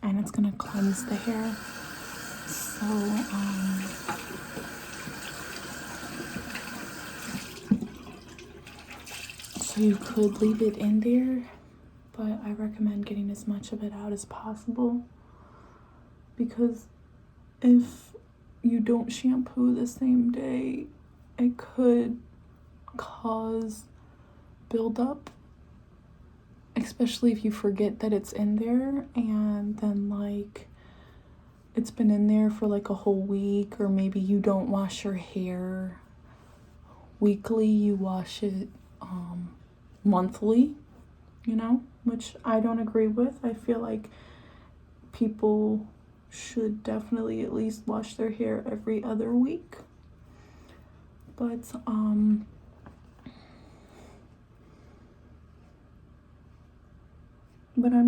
and it's gonna cleanse the hair. So you could leave it in there, but I recommend getting as much of it out as possible, because if you don't shampoo the same day, it could cause buildup, especially if you forget that it's in there, and then like it's been in there for like a whole week, or maybe you don't wash your hair weekly, you wash it monthly, you know, which I don't agree with. I feel like people should definitely at least wash their hair every other week. But I'm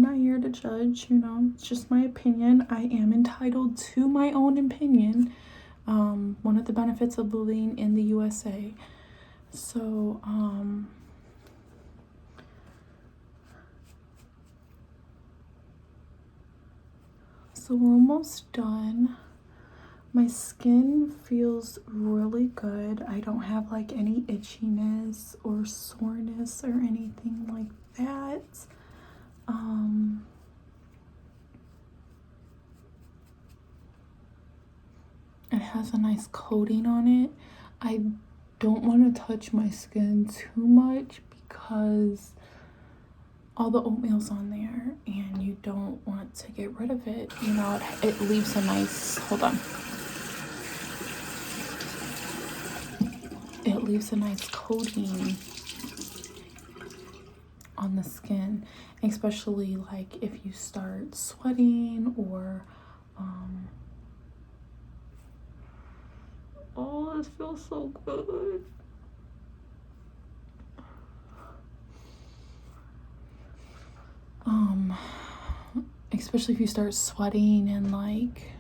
not here to judge, you know, it's just my opinion. I am entitled to my own opinion. One of the benefits of living in the USA. So we're almost done. My skin feels really good. I don't have like any itchiness or soreness or anything like that. It has a nice coating on it. I don't want to touch my skin too much because all the oatmeal's on there and you don't want to get rid of it. You know, it leaves a nice, hold on. It leaves a nice coating on the skin, especially like if you start sweating or oh, this feels so good. Especially if you start sweating and like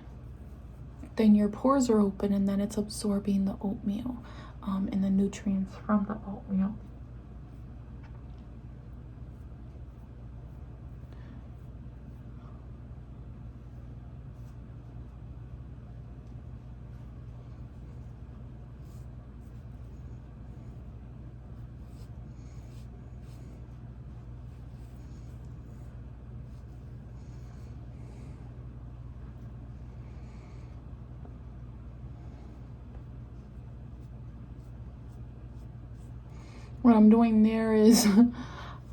then your pores are open and then it's absorbing the oatmeal and the nutrients from the oatmeal. What I'm doing there is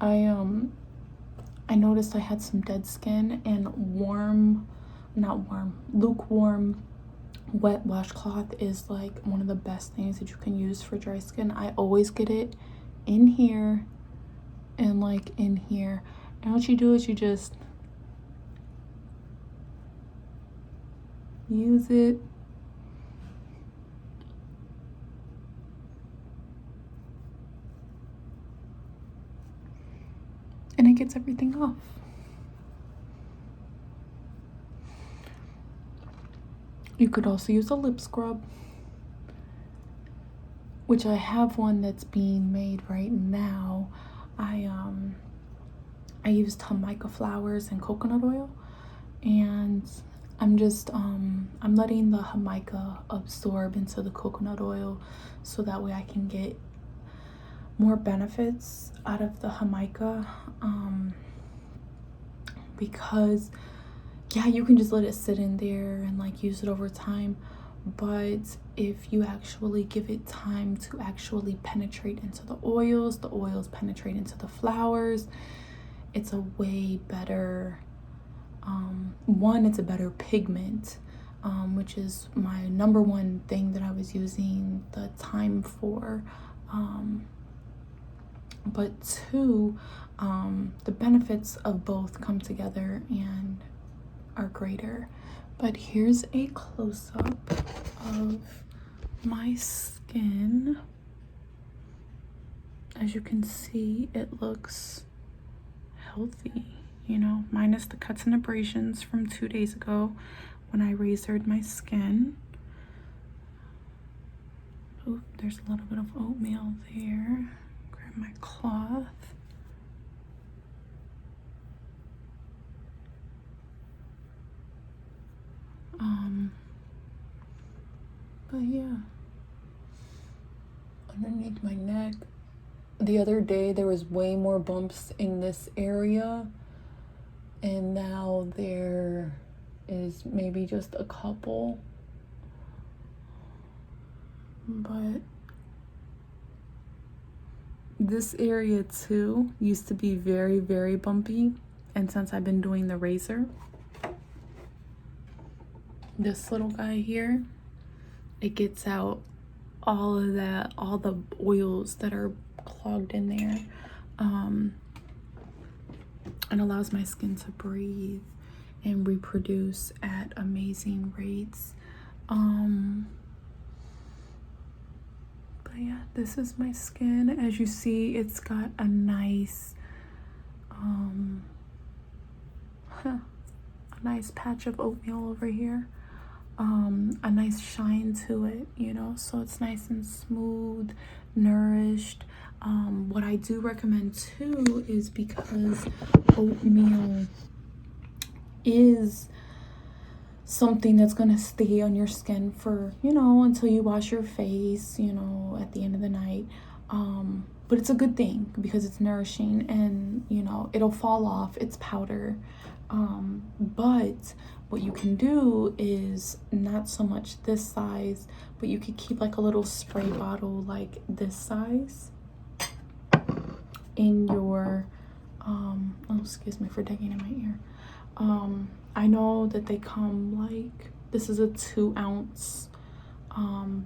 I noticed I had some dead skin, and lukewarm wet washcloth is like one of the best things that you can use for dry skin. I always get it in here and like in here, and what you do is you just use it and it gets everything off. You could also use a lip scrub, which I have one that's being made right now. I used Jamaica flowers and coconut oil, and I'm just I'm letting the Jamaica absorb into the coconut oil so that way I can get more benefits out of the Jamaica, because yeah, you can just let it sit in there and like use it over time, but if you actually give it time to actually penetrate into the oils penetrate into the flowers, it's a way better one, it's a better pigment, which is my number one thing that I was using the time for, but two, the benefits of both come together and are greater. But here's a close-up of my skin. As you can see, it looks healthy, you know, minus the cuts and abrasions from 2 days ago when I razored my skin. Oh, there's a little bit of oatmeal there. Grab my cloth. But yeah, underneath my neck. The other day there was way more bumps in this area, and now there is maybe just a couple. But this area too used to be very, very bumpy, and since I've been doing the razor, this little guy here, it gets out all of that, all the oils that are clogged in there, and allows my skin to breathe and reproduce at amazing rates. But yeah, this is my skin. As you see, it's got a nice a nice patch of oatmeal over here, a nice shine to it, you know, so it's nice and smooth, nourished. What I do recommend too is because oatmeal is something that's going to stay on your skin for, you know, until you wash your face, you know, at the end of the night. But it's a good thing because it's nourishing, and, you know, it'll fall off. It's powder. But what you can do is not so much this size, but you could keep like a little spray bottle like this size in your, oh, excuse me for digging in my ear. I know that they come like, this is a 2-ounce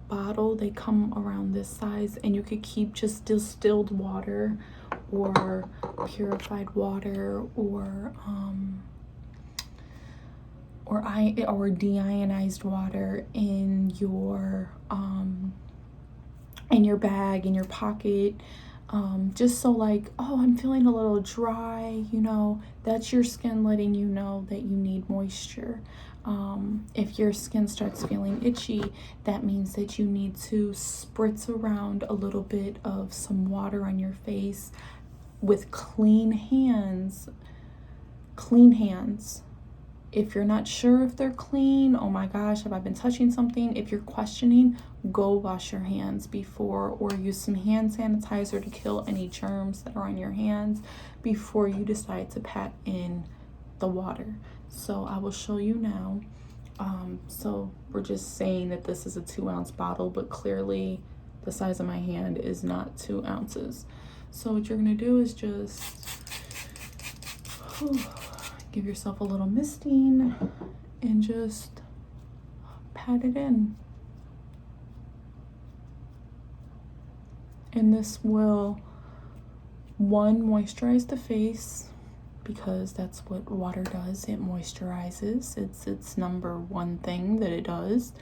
bottle. They come around this size, and you could keep just distilled water or purified water or deionized water in your bag, in your pocket, just so like, oh, I'm feeling a little dry, you know, that's your skin letting you know that you need moisture. If your skin starts feeling itchy, that means that you need to spritz around a little bit of some water on your face with clean hands. If you're not sure if they're clean, oh my gosh, have I been touching something? If you're questioning, go wash your hands before, or use some hand sanitizer to kill any germs that are on your hands before you decide to pat in the water. So I will show you now. So we're just saying that this is a 2-ounce bottle, but clearly the size of my hand is not 2 ounces. So what you're gonna do is just give yourself a little misting and just pat it in. And this will, one, moisturize the face, because that's what water does. It moisturizes. It's number one thing that it does.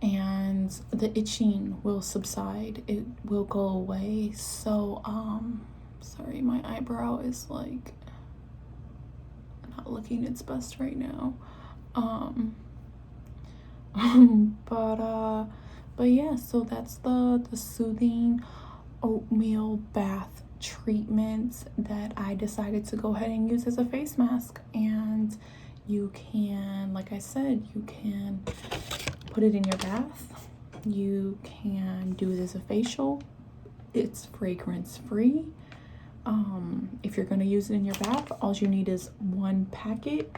And the itching will subside. It will go away. So sorry, my eyebrow is like not looking its best right now. But yeah, so that's the soothing oatmeal bath treatment that I decided to go ahead and use as a face mask. And you can, like I said, you can put it in your bath. You can do it as a facial. It's fragrance free. If you're going to use it in your bath, all you need is 1 packet.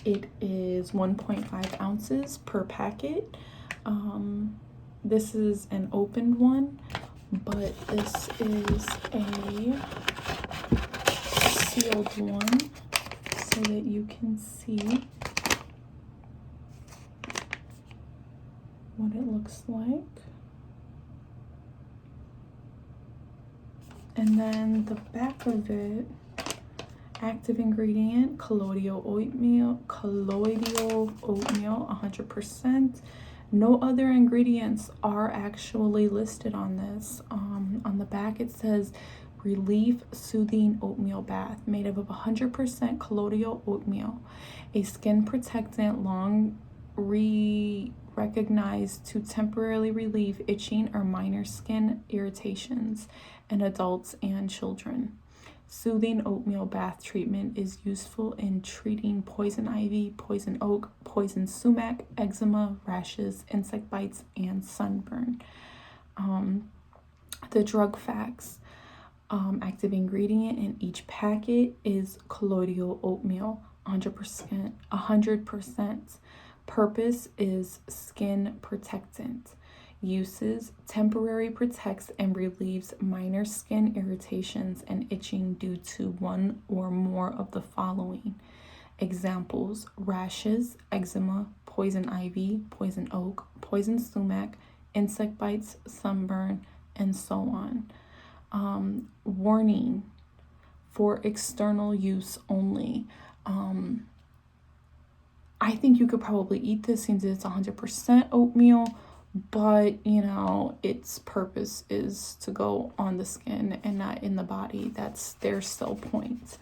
It is 1.5 ounces per packet. This is an opened one, but this is a sealed one so that you can see what it looks like. And then the back of it, active ingredient, colloidal oatmeal, 100%. No other ingredients are actually listed on this. On the back it says Relief Soothing Oatmeal Bath, made up of 100% colloidal oatmeal, a skin protectant long recognized to temporarily relieve itching or minor skin irritations in adults and children. Soothing oatmeal bath treatment is useful in treating poison ivy, poison oak, poison sumac, eczema, rashes, insect bites, and sunburn. The drug facts. Active ingredient in each packet is colloidal oatmeal, 100%. Purpose is skin protectant. Uses: temporary protects and relieves minor skin irritations and itching due to one or more of the following. Examples: rashes, eczema, poison ivy, poison oak, poison sumac, insect bites, sunburn, and so on. Warning: for external use only. I think you could probably eat this since it's 100% oatmeal, but you know, its purpose is to go on the skin and not in the body. That's their sell point.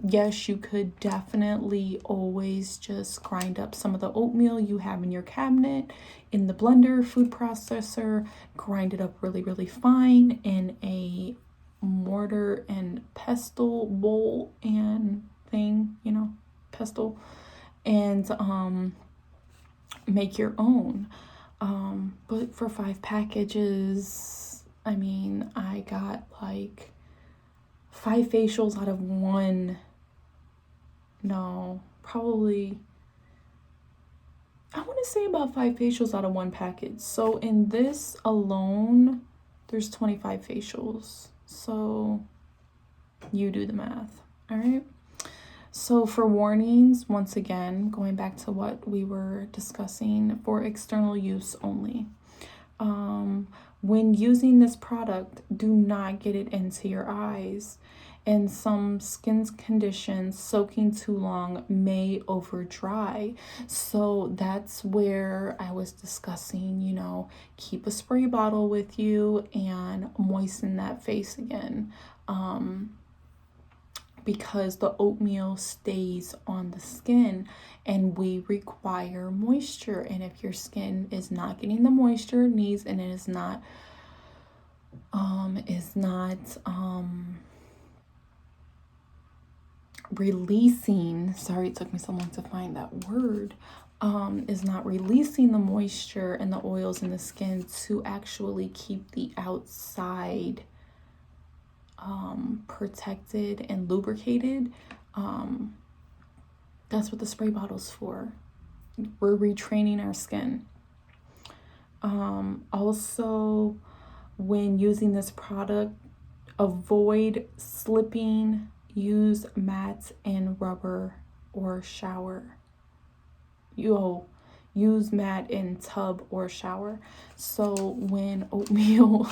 Yes, you could definitely always just grind up some of the oatmeal you have in your cabinet in the blender, food processor, grind it up really, really fine in a mortar and pestle bowl and thing, you know, pestle, and make your own. But for 5 packages, I mean, I got like 5 facials out of one. No, probably, I want to say about 5 facials out of one package. So in this alone, there's 25 facials. So you do the math. All right. So for warnings, once again, going back to what we were discussing, for external use only. When using this product, do not get it into your eyes. In some skin conditions, soaking too long may over dry. So that's where I was discussing, you know, keep a spray bottle with you and moisten that face again. Because the oatmeal stays on the skin and we require moisture. And if your skin is not getting the moisture it needs and it is not releasing, sorry, it took me so long to find that word, is not releasing the moisture and the oils in the skin to actually keep the outside protected and lubricated. That's what the spray bottle's for. We're retraining our skin. Also, when using this product, avoid slipping. Use mats and rubber or shower. Use mat in tub or shower. So when oatmeal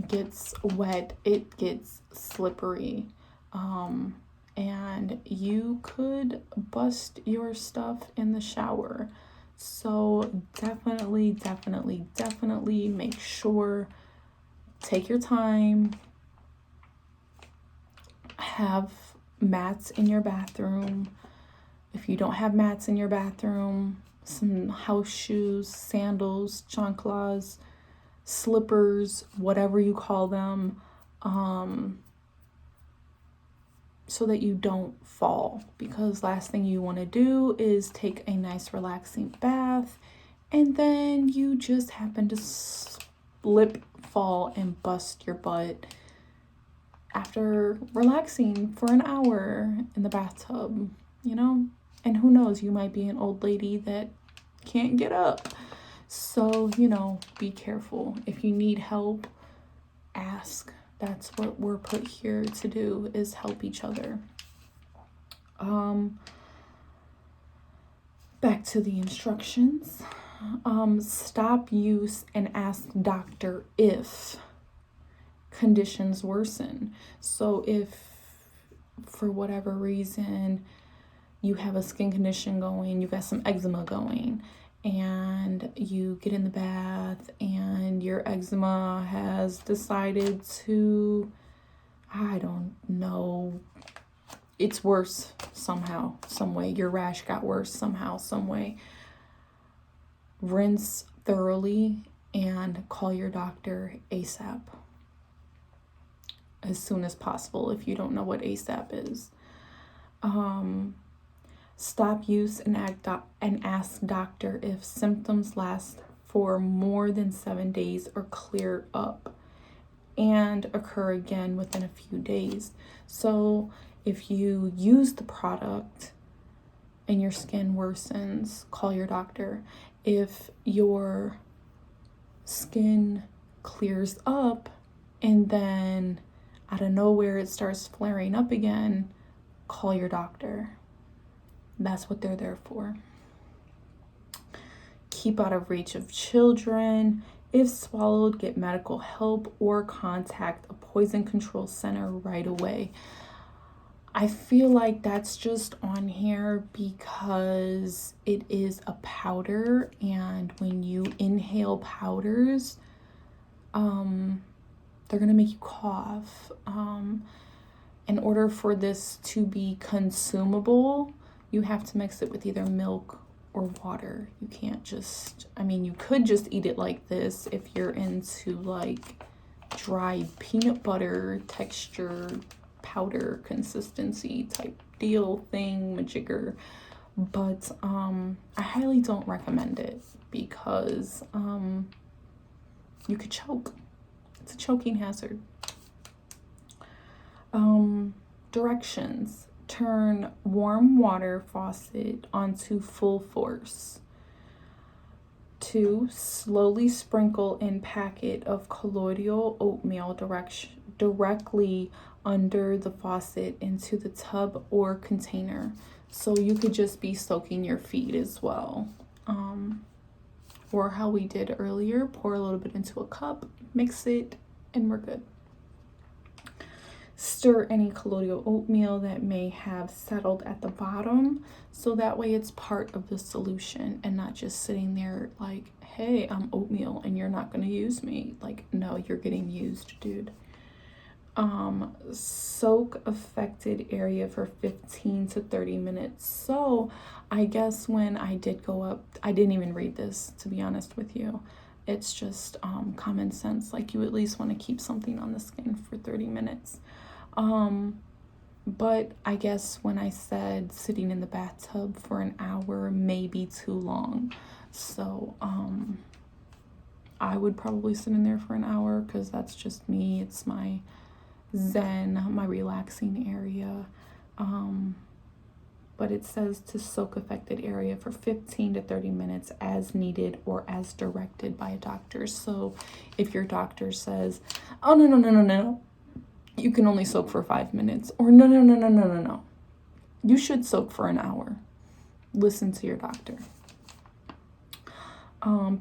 gets wet, it gets slippery, and you could bust your stuff in the shower. So definitely make sure, take your time, have mats in your bathroom. If you don't have mats in your bathroom, some house shoes, sandals, chanclas, slippers, whatever you call them, so that you don't fall. Because last thing you want to do is take a nice relaxing bath and then you just happen to slip, fall, and bust your butt after relaxing for an hour in the bathtub, you know? And who knows, you might be an old lady that can't get up. So, you know, be careful. If you need help, ask. That's what we're put here to do, is help each other. Back to the instructions. Stop use and ask doctor if conditions worsen. So if for whatever reason you have a skin condition going, you got some eczema going, and you get in the bath and your eczema has decided to, I don't know, it's worse somehow, some way, your rash got worse somehow, some way, rinse thoroughly and call your doctor ASAP. as soon as possible if you don't know what ASAP is. Stop use and ask doctor if symptoms last for more than 7 days or clear up and occur again within a few days. So if you use the product and your skin worsens, call your doctor. If your skin clears up and then out of nowhere it starts flaring up again, call your doctor. That's what they're there for. Keep out of reach of children. If swallowed, get medical help or contact a poison control center right away. I feel like that's just on here because it is a powder, and when you inhale powders, they're gonna make you cough. In order for this to be consumable, you have to mix it with either milk or water. You can't just, I mean, you could just eat it like this if you're into like dried peanut butter texture, powder consistency type deal thing, majigger. But I highly don't recommend it because you could choke. It's a choking hazard. Directions. Turn warm water faucet onto full force. 2. Slowly sprinkle in packet of colloidal oatmeal directly under the faucet into the tub or container. So you could just be soaking your feet as well. Or how we did earlier, pour a little bit into a cup, mix it, and we're good. Stir any colloidal oatmeal that may have settled at the bottom, so that way it's part of the solution and not just sitting there like, hey, I'm oatmeal and you're not going to use me. Like, no, you're getting used, dude. Soak affected area for 15 to 30 minutes. So I guess when I did go up, I didn't even read this, to be honest with you. It's just common sense. Like, you at least want to keep something on the skin for 30 minutes. But I guess when I said sitting in the bathtub for an hour may be too long. So I would probably sit in there for an hour because that's just me. It's my zen, my relaxing area. But it says to soak affected area for 15 to 30 minutes as needed or as directed by a doctor. So if your doctor says, oh, no, you can only soak for 5 minutes, or no, you should soak for an hour. Listen to your doctor.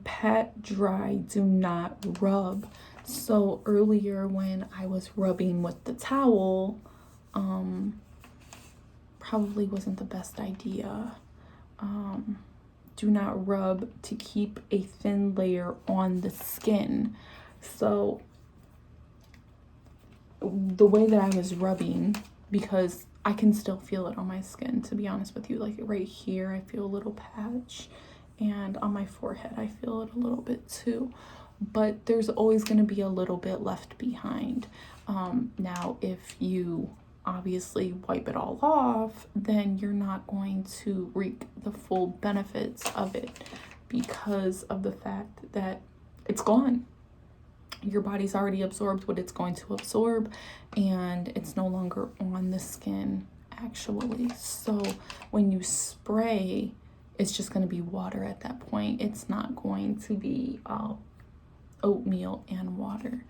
Pat dry, do not rub. So earlier when I was rubbing with the towel, probably wasn't the best idea. Do not rub to keep a thin layer on the skin. So the way that I was rubbing, because I can still feel it on my skin, to be honest with you, like right here I feel a little patch, and on my forehead I feel it a little bit too, but there's always going to be a little bit left behind. Now if you obviously wipe it all off, then you're not going to reap the full benefits of it because of the fact that it's gone. Your body's already absorbed what it's going to absorb, and it's no longer on the skin actually. So when you spray, it's just going to be water at that point. It's not going to be oatmeal and water.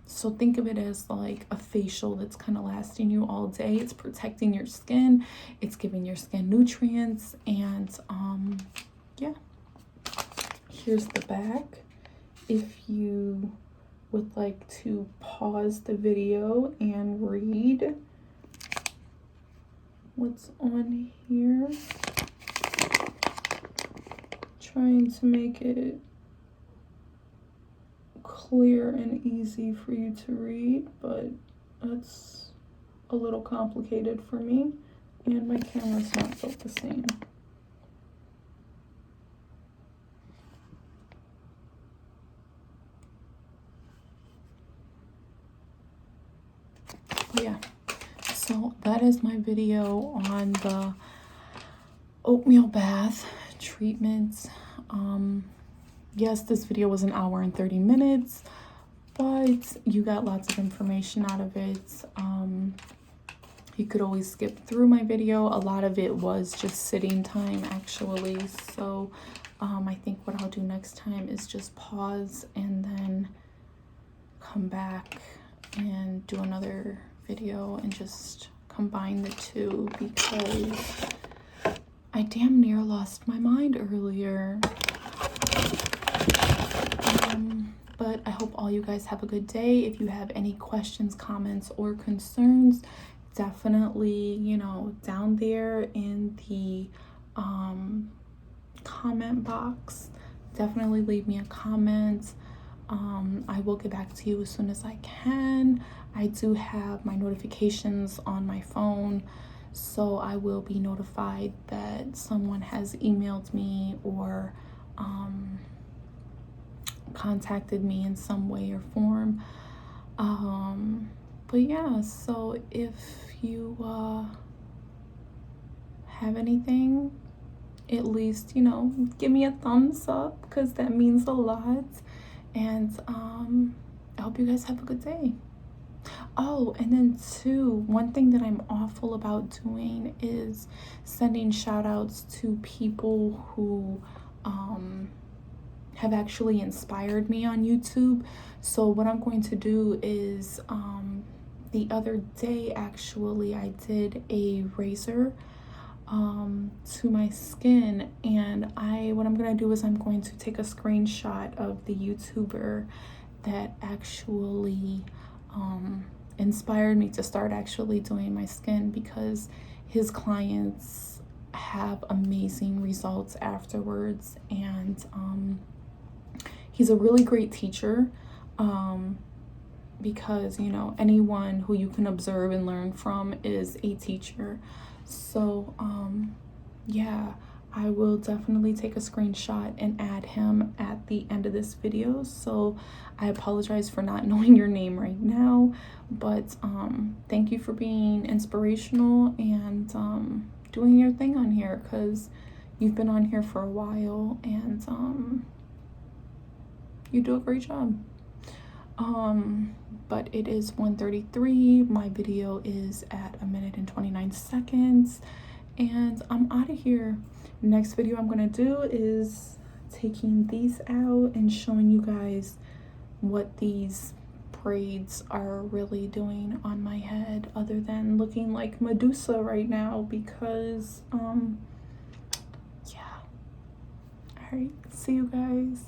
So think of it as like a facial that's kind of lasting you all day. It's protecting your skin, it's giving your skin nutrients, and yeah. Here's the back. If you would like to pause the video and read what's on here, trying to make it clear and easy for you to read, but that's a little complicated for me, and my camera's not focusing. yeah, so that is my video on the oatmeal bath treatments. Yes, this video was 1 hour and 30 minutes, but you got lots of information out of it. You could always skip through my video. A lot of it was just sitting time actually, so I think what I'll do next time is just pause and then come back and do another video and just combine the two, because I damn near lost my mind earlier. But I hope all you guys have a good day. If you have any questions, comments, or concerns, definitely, you know, down there in the comment box, definitely leave me a comment. I will get back to you as soon as I can. I do have my notifications on my phone, so I will be notified that someone has emailed me or contacted me in some way or form. But yeah, so if you have anything, at least, you know, give me a thumbs up, because that means a lot. And I hope you guys have a good day. Oh, and then too, one thing that I'm awful about doing is sending shout outs to people who have actually inspired me on YouTube. So what I'm going to do is the other day actually I did a razor to my skin, and what I'm gonna do is I'm going to take a screenshot of the YouTuber that actually inspired me to start actually doing my skin, because his clients have amazing results afterwards. And he's a really great teacher, because, you know, anyone who you can observe and learn from is a teacher. So yeah, I will definitely take a screenshot and add him at the end of this video. So I apologize for not knowing your name right now, but thank you for being inspirational and doing your thing on here, because you've been on here for a while, and you do a great job. But it is 1:33. My video is at 1 minute and 29 seconds, and I'm out of here. Next video I'm gonna do is taking these out and showing you guys what these braids are really doing on my head, other than looking like Medusa right now, because yeah. All right, see you guys.